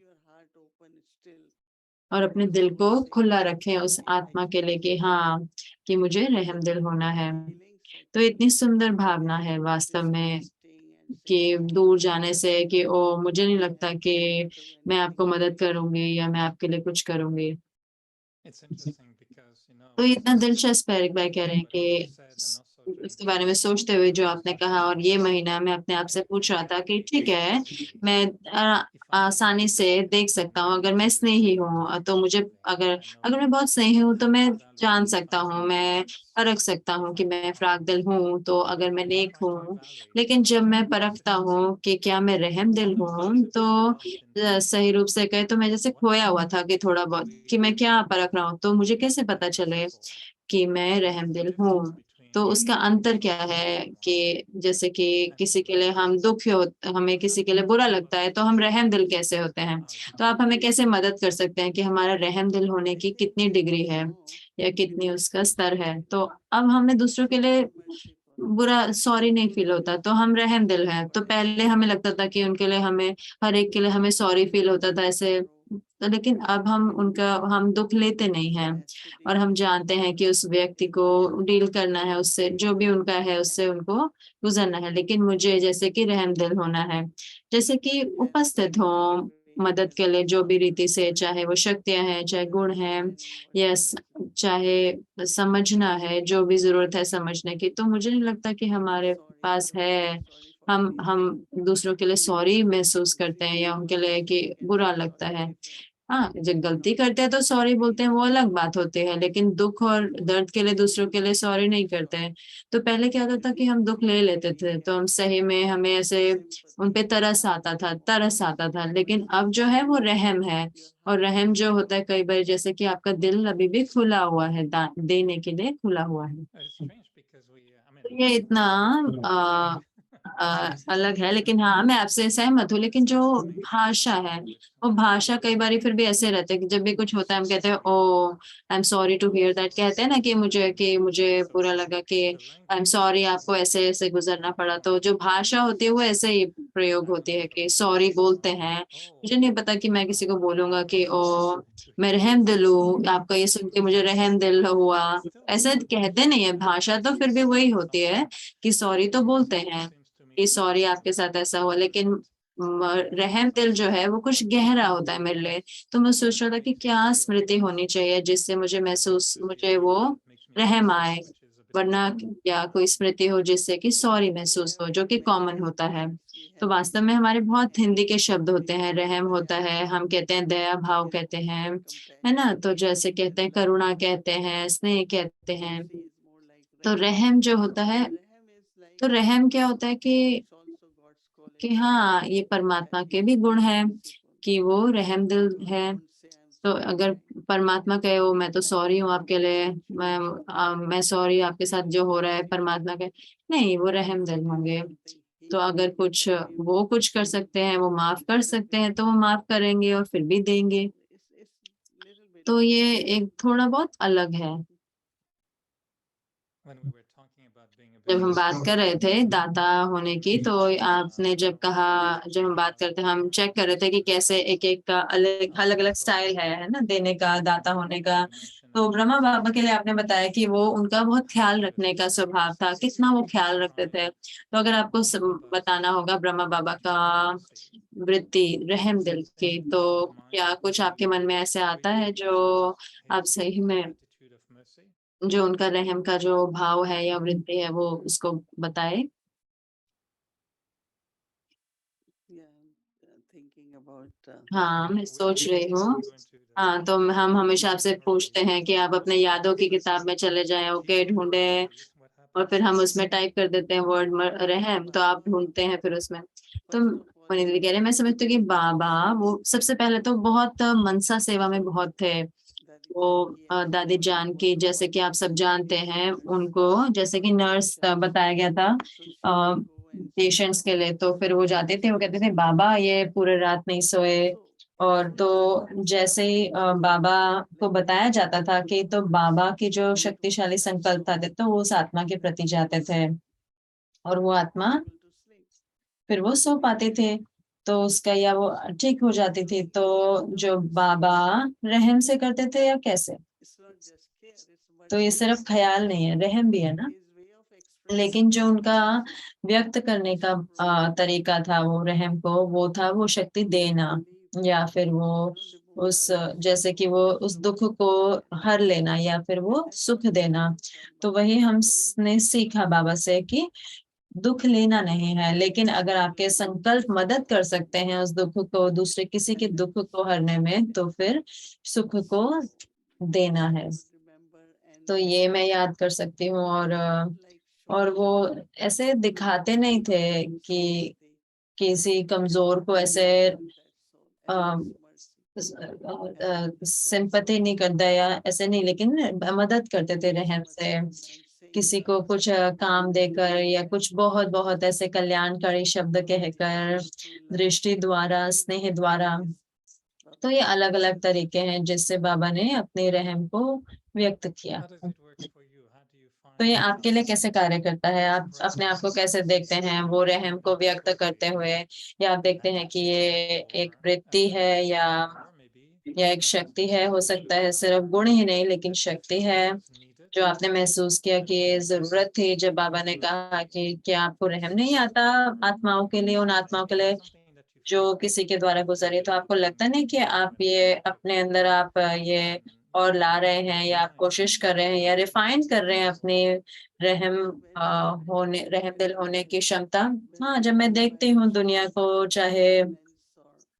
और अपने दिल को खुला रखें उस आत्मा के लिए कि हाँ, कि मुझे रहम दिल होना है। तो इतनी सुंदर भावना है वास्तव में, कि दूर जाने से कि ओ, मुझे नहीं लगता कि मैं आपको मदद करूंगी या मैं आपके लिए कुछ करूंगी। तो इतना दिलचस्प है, भाई कह रहे हैं कि उसके बारे में सोचते हुए जो आपने कहा, और ये महीना मैं अपने आप से पूछ रहा था कि ठीक है, मैं आसानी से देख सकता हूँ, अगर मैं स्नेही हूँ तो मुझे, अगर अगर मैं बहुत स्नेही हूँ तो मैं जान सकता हूँ, मैं परख सकता हूँ कि मैं फ्राक दिल हूँ, तो अगर मैं नेक हूँ। लेकिन जब मैं परखता हूँ कि क्या मैं रहम दिल हूँ, तो सही रूप से कहे तो मैं जैसे खोया हुआ था कि थोड़ा बहुत, कि मैं क्या परख रहा हूँ, तो मुझे कैसे पता चले कि मैं रहम दिल हूँ। तो उसका अंतर क्या है कि जैसे कि किसी के लिए हम दुख हो, हमें किसी के लिए बुरा लगता है, तो हम रहम दिल कैसे होते हैं। तो आप हमें कैसे मदद कर सकते हैं कि हमारा रहम दिल होने की कितनी डिग्री है, या कितनी उसका स्तर है। तो अब हमें दूसरों के लिए बुरा, सॉरी नहीं फील होता, तो हम रहम दिल हैं। तो पहले हमें लगता था कि उनके लिए हमें, हर एक के लिए हमें सॉरी फील होता था ऐसे, तो लेकिन अब हम दुख लेते नहीं हैं, और हम जानते हैं कि उस व्यक्ति को डील करना है, उससे जो भी उनका है उससे उनको गुजरना है। लेकिन मुझे जैसे कि रहम दिल होना है, जैसे कि उपस्थित हो मदद के लिए, जो भी रीति से, चाहे वो शक्तियां हैं, चाहे गुण हैं, या चाहे समझना है, जो भी जरूरत है समझने की, तो मुझे नहीं लगता कि हमारे पास है। हम दूसरों के लिए सॉरी महसूस करते हैं, या उनके लिए कि बुरा लगता है। हाँ, जब गलती करते हैं तो सॉरी बोलते हैं, वो अलग बात होती है, लेकिन दुख और दर्द के लिए दूसरों के लिए सॉरी नहीं करते हैं। तो पहले क्या होता था कि हम दुख ले लेते थे, तो हम सही में, हमें ऐसे उन पे तरस आता था। लेकिन अब जो है वो रहम है, और रहम जो होता है कई बार, जैसे कि आपका दिल अभी भी खुला हुआ है, देने के लिए खुला हुआ है। तो ये इतना अलग है, लेकिन हाँ, मैं आपसे सहमत हूँ। लेकिन जो भाषा है, वो भाषा कई बार फिर भी ऐसे रहते हैं कि जब भी कुछ होता है हम कहते हैं oh, I am sorry to hear that, कहते हैं ना कि मुझे बुरा लगा, कि आई एम सॉरी आपको ऐसे ऐसे गुजरना पड़ा। तो जो भाषा होती है वो ऐसे ही प्रयोग होती है कि सॉरी बोलते हैं। मुझे नहीं पता कि मैं किसी को बोलूंगा कि ओ, मैं रहम दिल हूँ, आपका ये सुन के मुझे रहम दिल हुआ, ऐसा कहते नहीं है। भाषा तो फिर भी वही होती है कि सॉरी तो बोलते हैं कि सॉरी आपके साथ ऐसा हुआ, लेकिन रहम दिल जो है वो कुछ गहरा होता है मेरे लिए। तो मैं सोच रहा था कि क्या स्मृति होनी चाहिए जिससे मुझे वो रहम आए, वरना या कोई स्मृति हो जिससे कि सॉरी महसूस हो, जो कि कॉमन होता है। तो वास्तव में हमारे बहुत हिंदी के शब्द होते हैं, रहम होता है, हम कहते हैं दया भाव कहते हैं, है ना। तो जैसे कहते हैं करुणा कहते हैं, स्नेह कहते हैं। तो रहम जो होता है, तो रहम क्या होता है कि हाँ, ये परमात्मा के भी गुण है कि वो रहम दिल है। तो अगर परमात्मा कहे वो मैं तो सॉरी हूँ आपके लिए, मैं सॉरी आपके साथ जो हो रहा है, परमात्मा कहे नहीं वो रहम दिल होंगे। तो अगर कुछ वो कुछ कर सकते हैं, वो माफ कर सकते हैं, तो वो माफ करेंगे और फिर भी देंगे। तो ये एक थोड़ा बहुत अलग है। जब हम बात कर रहे थे दाता होने की, तो आपने जब कहा, जब हम बात करते हैं, हम चेक कर रहे थे कि कैसे एक एक का अलग अलग अलग स्टाइल है ना, देने का, दाता होने का। तो ब्रह्मा बाबा के लिए आपने बताया कि वो उनका बहुत ख्याल रखने का स्वभाव था, कितना वो ख्याल रखते थे। तो अगर आपको बताना होगा ब्रह्मा बाबा का वृत्ति रहम दिल की, तो क्या कुछ आपके मन में ऐसे आता है जो आप सही में, जो उनका रहम का जो भाव है या वृत्ति है, वो उसको बताए? हाँ, मैं सोच रही हूँ। हाँ, तो हम हमेशा आपसे पूछते हैं कि आप अपने यादों की किताब में चले जाएं, ओके, ढूंढे, और फिर हम उसमें टाइप कर देते हैं वर्ड रहम, तो आप ढूंढते हैं फिर उसमें। तो पुनीत भी कह रहे, मैं समझती हूँ कि बाबा वो सबसे पहले तो बहुत मनसा सेवा में बहुत थे। वो दादी जान की, जैसे कि आप सब जानते हैं उनको, जैसे कि नर्स बताया गया था पेशेंट्स के लिए, तो फिर वो जाते थे, वो कहते थे बाबा ये पूरे रात नहीं सोए। और तो जैसे ही बाबा को बताया जाता था कि, तो बाबा की जो शक्तिशाली संकल्प था, तो वो उस आत्मा के प्रति जाते थे और वो आत्मा फिर वो सो पाते थे, तो उसका या वो ठीक हो जाती थी। तो जो बाबा रहम से करते थे या कैसे? तो ये सिर्फ ख्याल नहीं है, रहम भी है ना। लेकिन जो उनका व्यक्त करने का तरीका था वो रहम को, वो था वो शक्ति देना, या फिर वो उस, जैसे कि वो उस दुख को हर लेना, या फिर वो सुख देना। तो वही हमने सीखा बाबा से कि दुख लेना नहीं है, लेकिन अगर आपके संकल्प मदद कर सकते हैं उस दुख को, दूसरे किसी के दुख को हरने में, तो फिर सुख को देना है। तो ये मैं याद कर सकती हूँ। और वो ऐसे दिखाते नहीं थे कि किसी कमजोर को ऐसे सिंपैथी नहीं करता या ऐसे नहीं, लेकिन मदद करते थे रहम से, किसी को कुछ काम देकर, या कुछ बहुत बहुत ऐसे कल्याणकारी शब्द कहकर, दृष्टि द्वारा, स्नेह द्वारा। तो ये अलग अलग तरीके हैं जिससे बाबा ने अपने रहम को व्यक्त किया। तो ये आपके लिए कैसे कार्य करता है? आप अपने आप को कैसे देखते हैं वो रहम को व्यक्त करते हुए? या आप देखते हैं कि ये एक वृत्ति है, या एक शक्ति है? हो सकता है सिर्फ गुण ही नहीं, लेकिन शक्ति है जो आपने महसूस किया कि ये जरूरत थी, जब बाबा ने कहा कि क्या आपको रहम नहीं आता आत्माओं के लिए, उन आत्माओं के लिए जो किसी के द्वारा गुजरी? तो आपको लगता नहीं कि आप ये अपने अंदर आप ये और ला रहे हैं, या आप कोशिश कर रहे हैं, या रिफाइन कर रहे हैं अपनी रहम रहम दिल होने की क्षमता? हाँ, जब मैं देखती हूँ दुनिया को, चाहे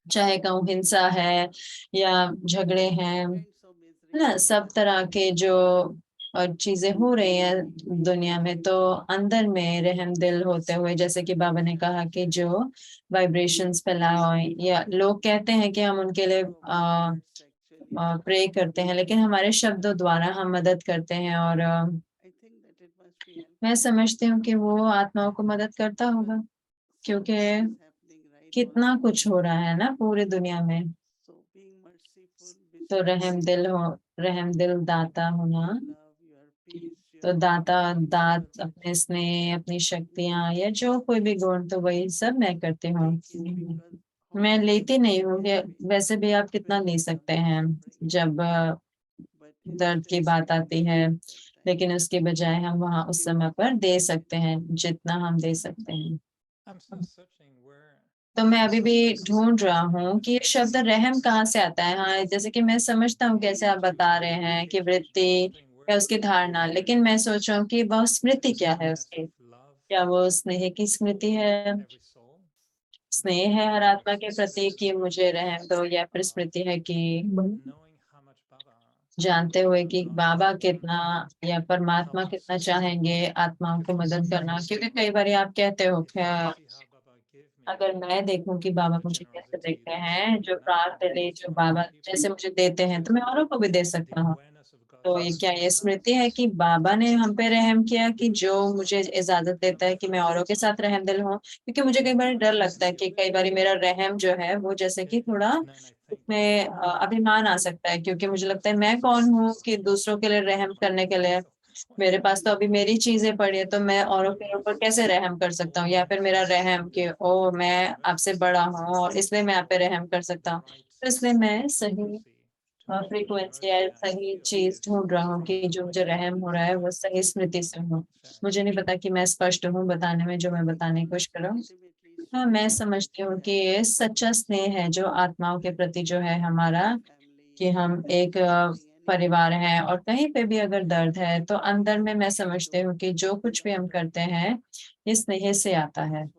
चाहे कहूँ हिंसा है या झगड़े हैं, है ना, सब तरह के जो चीजें हो रही हैं दुनिया में, तो अंदर में रहम दिल होते हुए, जैसे कि बाबा ने कहा कि जो वाइब्रेशंस फैलाए, या लोग कहते हैं कि हम उनके लिए प्रे करते हैं, लेकिन हमारे शब्दों द्वारा हम मदद करते हैं। और मैं समझती हूँ कि वो आत्माओं को मदद करता होगा, क्योंकि कितना कुछ हो रहा है ना पूरी दुनिया में। तो रहम दिल दाता होना, तो दाता, दात, अपने स्नेह, अपनी शक्तियां, या जो कोई भी गुण, तो वही सब मैं करती हूँ। मैं लेती नहीं हूँ वैसे भी आप कितना ले सकते हैं जब दर्द की बात आती है, लेकिन उसके बजाय हम वहाँ उस समय पर दे सकते हैं जितना हम दे सकते हैं। तो मैं अभी भी ढूंढ रहा हूँ कि ये शब्द रहम कहाँ से आता है। हाँ, जैसे कि मैं समझता हूँ कैसे आप बता रहे हैं कि वृत्ति या उसकी धारणा, लेकिन मैं सोच रहा हूँ कि वह स्मृति क्या है उसकी। क्या वो स्नेह की स्मृति है, स्नेह है हर आत्मा के प्रति कि मुझे रहम दो, या फिर स्मृति है कि जानते हुए कि बाबा कितना या परमात्मा कितना चाहेंगे आत्माओं को मदद करना। क्योंकि कई बार आप कहते हो क्या, अगर मैं देखूं कि बाबा मुझे कैसे देखते हैं, जो प्रार्थना जो बाबा जैसे मुझे देते हैं तो मैं औरों को भी दे सकता हूँ। तो ये क्या ये स्मृति है कि बाबा ने हम पे रहम किया, कि जो मुझे इजाजत देता है कि मैं औरों के साथ रहमदिल हूँ। क्योंकि मुझे कई बार डर लगता है कि कई बार मेरा रहम जो है वो जैसे कि थोड़ा उसमें अभिमान आ सकता है, क्योंकि मुझे लगता है मैं कौन हूँ कि दूसरों के लिए रहम करने के लिए। मेरे पास तो अभी मेरी चीजें पड़ी है, तो मैं औरों के ऊपर कैसे रहम कर सकता हूँ। या फिर मेरा रहम कि ओ मैं आपसे बड़ा हूँ और इसलिए मैं आप पे रहम कर सकता हूँ। तो इसलिए मैं सही फ्रीक्वेंसी या सही चीज ढूंढ रहा हूँ कि जो मुझे रहम हो रहा है वो सही स्मृति से हो। मुझे नहीं पता कि मैं स्पष्ट हूँ बताने में जो मैं बताने की कोशिश कर रहा हूँ। हाँ, मैं समझती हूँ कि ये सच्चा स्नेह है जो आत्माओं के प्रति जो है हमारा, कि हम एक परिवार हैं, और कहीं पे भी अगर दर्द है तो अंदर में मैं समझती हूँ कि जो कुछ भी हम करते हैं ये स्नेह से आता है।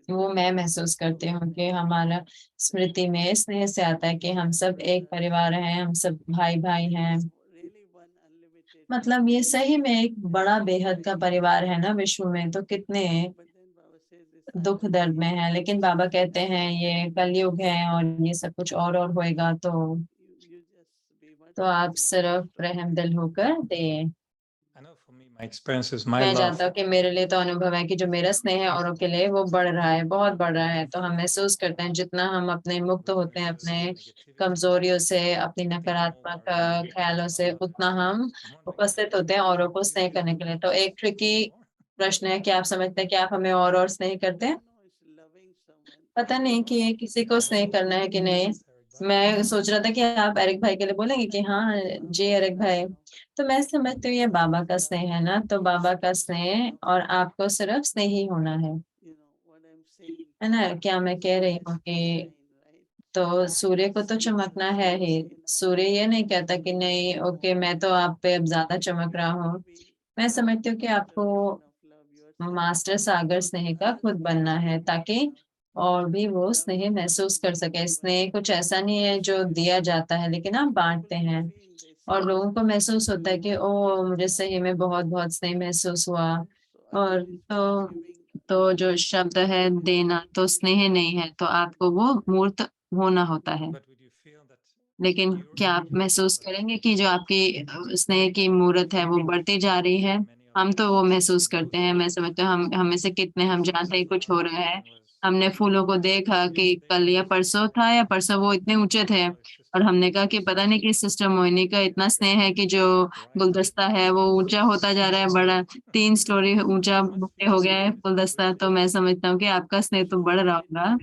वो मैं महसूस करती हूँ कि हमारा स्मृति में स्नेह से आता है कि हम सब एक परिवार हैं, हम सब भाई भाई हैं। मतलब ये सही में एक बड़ा बेहद का परिवार है ना विश्व में, तो कितने दुख दर्द में है, लेकिन बाबा कहते हैं ये कलयुग है और ये सब कुछ और होएगा। तो आप सिर्फ रहमदिल होकर दे। मैं जानता हूँ कि मेरे लिए तो अनुभव है कि जो मेरा स्नेह है औरों के लिए वो बढ़ रहा है, बहुत बढ़ रहा है। तो हम महसूस करते हैं जितना हम अपने मुक्त होते हैं अपने कमजोरियों से, अपनी नकारात्मक ख्यालों से, उतना हम उपस्थित होते हैं औरों को स्नेह करने के लिए। तो एक ट्रिकी प्रश्न है कि आप समझते हैं कि आप हमें और स्नेह करते हैं। पता नहीं कि किसी को स्नेह करना है कि नहीं। मैं सोच रहा था कि आप एरिक भाई के लिए बोलेंगे कि हाँ जी एरिक भाई। तो मैं समझती हूँ ये बाबा का स्नेह है ना, तो बाबा का स्नेह और आपको सिर्फ स्नेह ही होना है ना। क्या मैं कह रही हूँ कि तो सूर्य को तो चमकना है ही। सूर्य ये नहीं कहता कि नहीं ओके मैं तो आप पे अब ज्यादा चमक रहा हूँ। मैं समझती हूँ कि आपको मास्टर सागर स्नेह का खुद बनना है, ताकि और भी वो स्नेह महसूस कर सके। स्नेह कुछ ऐसा नहीं है जो दिया जाता है, लेकिन आप बांटते हैं और लोगों को महसूस होता है कि ओ मुझे सही में बहुत बहुत स्नेह महसूस हुआ। और तो जो शब्द है देना तो स्नेह नहीं है, तो आपको वो मूर्त होना होता है। लेकिन क्या आप महसूस करेंगे कि जो आपकी स्नेह की मूर्त है वो बढ़ती जा रही है। हम तो वो महसूस करते हैं। मैं समझती हूँ हम हमें से कितने हम जानते हैं कुछ हो रहा है। हमने फूलों को देखा कि कल या परसों था या परसों वो इतने ऊंचे थे, और हमने कहा कि पता नहीं कि सिस्टर मोहिनी का इतना स्नेह है कि जो गुलदस्ता है वो ऊंचा होता जा रहा है, बड़ा 3 स्टोरी ऊंचा हो गया है गुलदस्ता। तो मैं समझता हूँ कि आपका स्नेह तो बढ़ रहा होगा।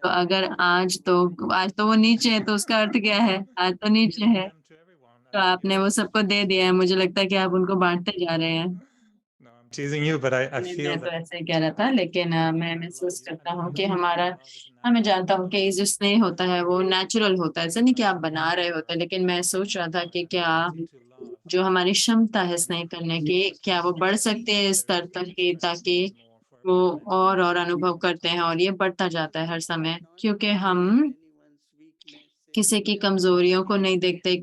तो अगर आज तो वो नीचे है, तो उसका अर्थ क्या है, आज तो नीचे है। तो आपने वो सबको दे दिया है, मुझे लगता है कि आप उनको बांटते जा रहे हैं। नहीं, मैं तो ऐसे ही कह रहा था, लेकिन मैं महसूस करता हूँ कि मैं जानता हूँ कि ये जो स्नेह होता है वो नेचुरल होता है, ऐसा नहीं कि आप बना रहे होते। लेकिन मैं सोच रहा था कि क्या जो हमारी क्षमता है स्नेह करने की, क्या वो बढ़ सकती है इस स्तर तक की, ताकि वो और अनुभव करते हैं, और ये बढ़ता जाता है हर समय। क्योंकि हम किसी की कमजोरियों को नहीं देखते,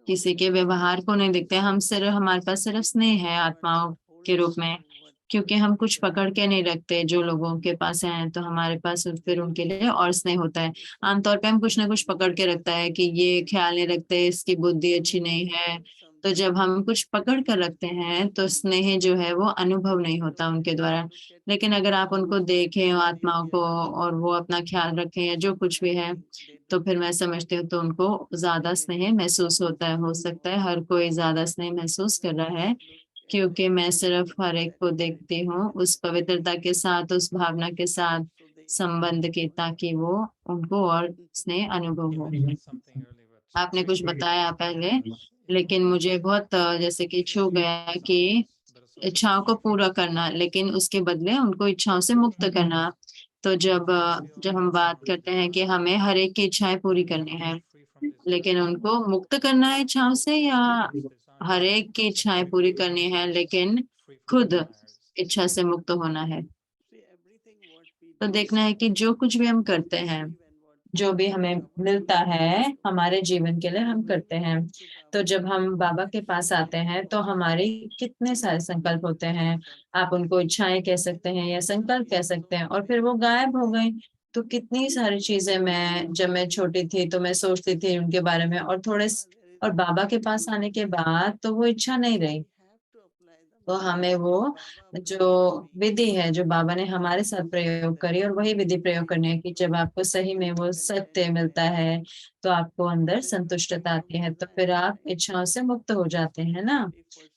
किसी के व्यवहार को नहीं देखते। हम सिर्फ हमारे पास सिर्फ स्नेह है आत्माओं के रूप में। क्योंकि हम कुछ पकड़ के नहीं रखते जो लोगों के पास है, तो हमारे पास फिर उनके लिए और स्नेह होता है। आमतौर पे हम कुछ ना कुछ पकड़ के रखता है कि ये ख्याल नहीं रखते, इसकी बुद्धि अच्छी नहीं है। तो जब हम कुछ पकड़ कर रखते हैं तो स्नेह जो है वो अनुभव नहीं होता उनके द्वारा। लेकिन अगर आप उनको देखें आत्माओं को, और वो अपना ख्याल रखें या जो कुछ भी है, तो फिर मैं समझती हूँ तो उनको ज्यादा स्नेह महसूस होता है। हो सकता है हर कोई ज्यादा स्नेह महसूस कर रहा है, क्योंकि मैं सिर्फ हर एक को देखती हूँ उस पवित्रता के साथ, उस भावना के साथ संबंध के, ताकि वो उनको और स्नेह अनुभव हो। आपने कुछ बताया पहले, लेकिन मुझे बहुत जैसे कि छू गया कि इच्छाओं को पूरा करना, लेकिन उसके बदले उनको इच्छाओं से मुक्त करना। तो जब हम बात करते हैं कि हमें हर एक की इच्छाएं पूरी करनी है, लेकिन उनको मुक्त करना है इच्छाओं से, या हर एक की इच्छाएं पूरी करनी है लेकिन खुद इच्छा से मुक्त होना है। तो देखना है कि जो कुछ भी हम करते हैं, जो भी हमें मिलता है हमारे जीवन के लिए हम करते हैं। तो जब हम बाबा के पास आते हैं तो हमारे कितने सारे संकल्प होते हैं, आप उनको इच्छाएं कह सकते हैं या संकल्प कह सकते हैं, और फिर वो गायब हो गए। तो कितनी सारी चीजें मैं जब मैं छोटी थी तो मैं सोचती थी उनके बारे में, और बाबा के पास आने के बाद तो वो इच्छा नहीं रही। तो हमें वो जो विधि है जो बाबा ने हमारे साथ प्रयोग करी, और वही विधि प्रयोग करनी है कि जब आपको सही में वो सत्य मिलता है तो आपको अंदर संतुष्टता आती है, तो फिर आप इच्छाओं से मुक्त हो जाते हैं ना।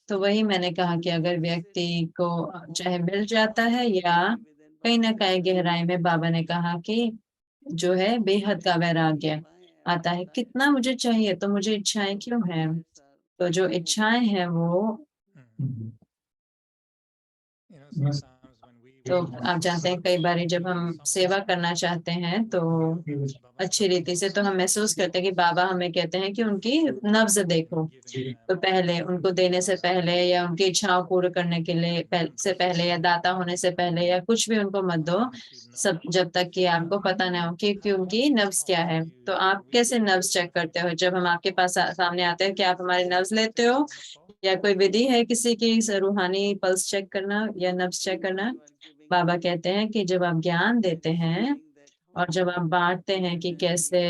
तो वही मैंने कहा कि अगर व्यक्ति को चाहे मिल जाता है या कहीं ना कहीं गहराई में बाबा ने कहा कि जो है बेहद का वैराग्य आता है, कितना मुझे चाहिए तो मुझे इच्छाएं क्यों हैं। तो जो इच्छाएं हैं वो तो आप जानते हैं कई बार जब हम सेवा करना चाहते हैं तो अच्छी रीति से, तो हम महसूस करते हैं कि बाबा हमें कहते हैं कि उनकी नब्ज देखो। तो पहले उनको देने से पहले या उनकी इच्छाओं पूर्ण करने के लिए से पहले या दाता होने से पहले या कुछ भी उनको मत दो, सब जब तक कि आपको पता ना हो कि उनकी नब्ज क्या है। तो आप कैसे नब्ज चेक करते हो? जब हम आपके पास सामने आते हैं, क्या आप हमारी नब्ज लेते हो, या कोई विधि है किसी की रूहानी पल्स चेक करना या नब्ज चेक करना? बाबा कहते हैं कि जब आप ज्ञान देते हैं और जब आप बांटते हैं कि कैसे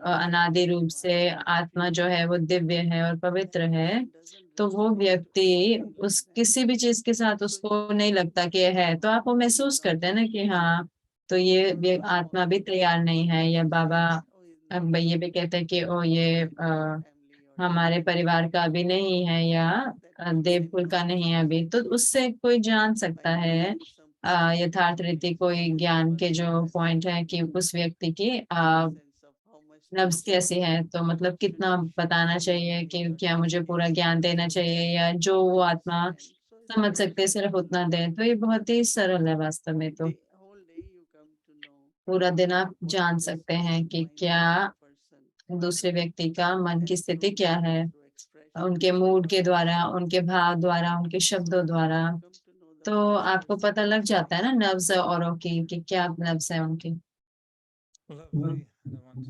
अनादि रूप से आत्मा जो है वो दिव्य है और पवित्र है, तो वो व्यक्ति उस किसी भी चीज के साथ उसको नहीं लगता कि ये है, तो आप वो महसूस करते हैं ना कि हाँ, तो ये आत्मा भी तैयार नहीं है। या बाबा अब ये भी कहते हैं कि ओ ये हमारे परिवार का अभी नहीं है, या देवकुल का नहीं है अभी, तो उससे कोई जान सकता है यथार्थ रीति कोई ज्ञान के जो पॉइंट है कि उस व्यक्ति की नब्ज कैसी है। तो मतलब कितना बताना चाहिए कि क्या मुझे पूरा ज्ञान देना चाहिए, या जो वो आत्मा समझ सकते हैं सिर्फ उतना दें। तो ये बहुत ही सरल है वास्तव में। तो पूरा दिन आप जान सकते हैं कि क्या दूसरे व्यक्ति का मन की स्थिति क्या है, उनके मूड के द्वारा, उनके भाव द्वारा, उनके शब्दों द्वारा। तो आपको पता लग जाता है ना नब्ज औरों की कि क्या नब्ज है उनकी।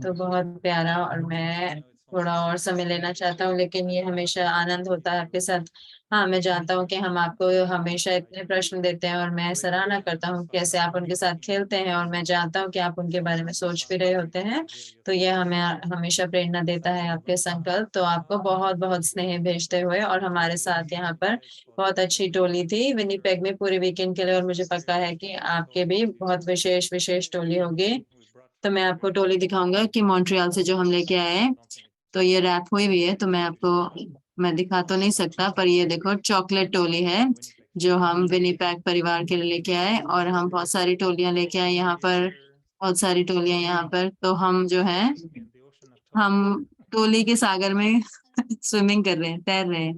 तो बहुत प्यारा, और मैं थोड़ा और समय लेना चाहता हूँ, लेकिन ये हमेशा आनंद होता है आपके साथ। हाँ, मैं जानता हूँ कि हम आपको हमेशा इतने प्रश्न देते हैं, और मैं सराहना करता हूँ कैसे आप उनके साथ खेलते हैं, और मैं जानता हूँ कि आप उनके बारे में सोच भी रहे होते हैं। तो ये हमें हमेशा प्रेरणा देता है आपके संकल्प। तो आपको बहुत बहुत स्नेह भेजते हुए, और हमारे साथ यहाँ पर बहुत अच्छी टोली थी विनिपेग में पूरे वीकेंड के लिए, और मुझे पता है कि आपके भी बहुत विशेष विशेष टोली होगी। तो मैं आपको टोली दिखाऊंगा कि मॉन्ट्रियल से जो हम लेके आए हैं। तो ये रैप हुई हुई है, तो मैं दिखा तो नहीं सकता, पर ये देखो चॉकलेट टोली है जो हम विनीपैग परिवार के लिए लेके आए, और हम बहुत सारी टोलियां लेके आए यहाँ पर, बहुत सारी टोलियां यहाँ पर। तो हम जो है हम टोली के सागर में स्विमिंग कर रहे हैं, तैर रहे हैं।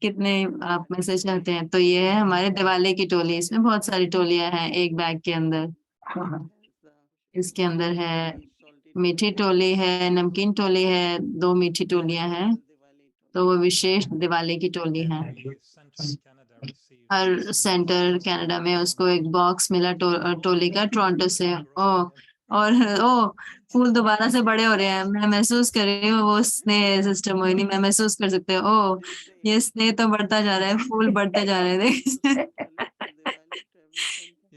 कितने आप मैसेज चाहते हैं? तो ये है हमारे दिवाली की टोली, इसमें बहुत सारी टोलियां हैं एक बैग के अंदर। इसके अंदर है मीठी टोली है, नमकीन टोली है, दो मीठी टोलियां हैं। तो वो विशेष दिवाली की टोली है। हर सेंटर कनाडा में उसको एक बॉक्स मिला टोली का टोरंटो से। ओ, और ओ फूल दोबारा से बड़े हो रहे हैं, मैं महसूस कर रही हूँ वो स्नेह सिस्टर मोहिनी, मैं महसूस कर सकते हो। ओ, ये स्नेह तो बढ़ता जा रहा है, फूल बढ़ते जा रहे हैं।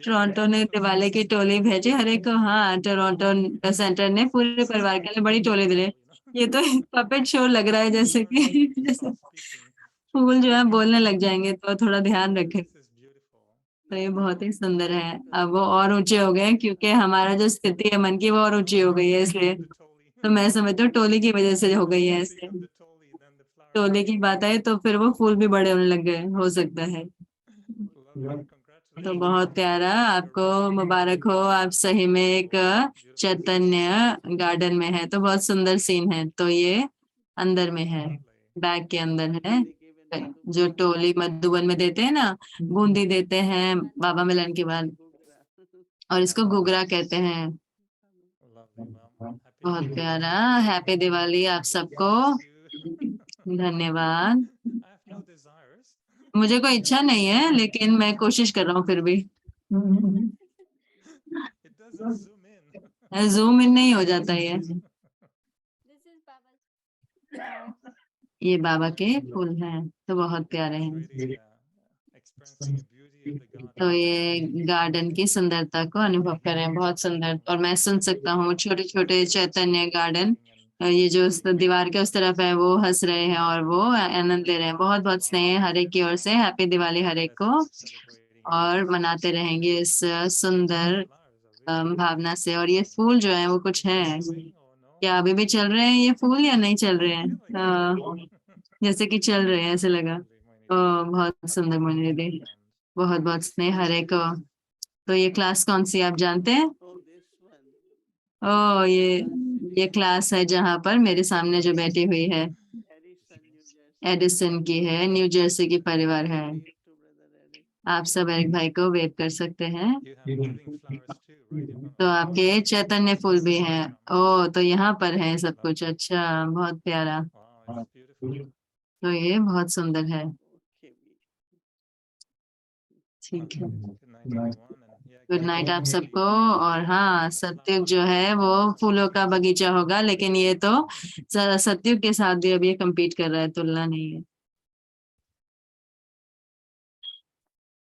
टोरंटो ने दिवाली की टोली भेजी हर एक को। हाँ, टोरंटो सेंटर ने पूरे परिवार के लिए बड़ी टोली दी। ये तो पपेट शो लग रहा है, जैसे कि जैसे फूल जो है बोलने लग जाएंगे, तो थोड़ा ध्यान रखें। तो ये बहुत ही सुंदर है। अब वो और ऊंचे हो गए क्योंकि हमारा जो स्थिति है मन की वो और ऊंची हो गई है, इसलिए तो मैं समझती हूँ टोली की वजह से हो गई है ऐसे। टोली की बात है तो फिर वो फूल भी बड़े होने लग गए, हो सकता है। तो बहुत प्यारा, आपको मुबारक हो। आप सही में एक चैतन्य गार्डन में है, तो बहुत सुंदर सीन है। तो ये अंदर में है, बैग के अंदर है। जो टोली मधुबन में देते हैं ना, बूंदी देते हैं बाबा मिलन के बाद, और इसको घुघरा कहते हैं। बहुत प्यारा। हैप्पी दिवाली आप सबको। धन्यवाद। मुझे कोई इच्छा नहीं है, लेकिन मैं कोशिश कर रहा हूँ फिर भी। जूम इन नहीं हो जाता ये। ये बाबा के फूल हैं, तो बहुत प्यारे हैं। तो ये गार्डन की सुंदरता को अनुभव कर रहे हैं, बहुत सुंदर। और मैं सुन सकता हूँ छोटे छोटे चैतन्य गार्डन, ये जो उस दीवार के उस तरफ है वो हंस रहे हैं और वो आनंद ले रहे हैं। बहुत बहुत स्नेह हर एक की ओर से। हैप्पी दिवाली हर एक को, और मनाते रहेंगे इस सुंदर भावना से। और ये फूल जो है वो कुछ है क्या, अभी भी चल रहे हैं ये फूल या नहीं चल रहे हैं? जैसे कि चल रहे हैं ऐसे लगा। बहुत सुंदर मुझे दीदी, बहुत बहुत स्नेह हर एक को। तो ये क्लास कौन सी आप जानते हैं? ओ ये क्लास है जहाँ पर मेरे सामने जो बैठी हुई है एडिसन की है, न्यू जर्सी की परिवार है। आप सब एरिक भाई को वेट कर सकते हैं। तो आपके चैतन्य फूल भी हैं। ओ तो यहाँ पर है सब कुछ। अच्छा, बहुत प्यारा। तो ये बहुत सुंदर है। ठीक है, गुड नाइट आप सबको। और हाँ, सत्युग जो है वो फूलों का बगीचा होगा, लेकिन ये तो सत्युग के साथ भी अब ये compete कर रहा है, तुलना नहीं है।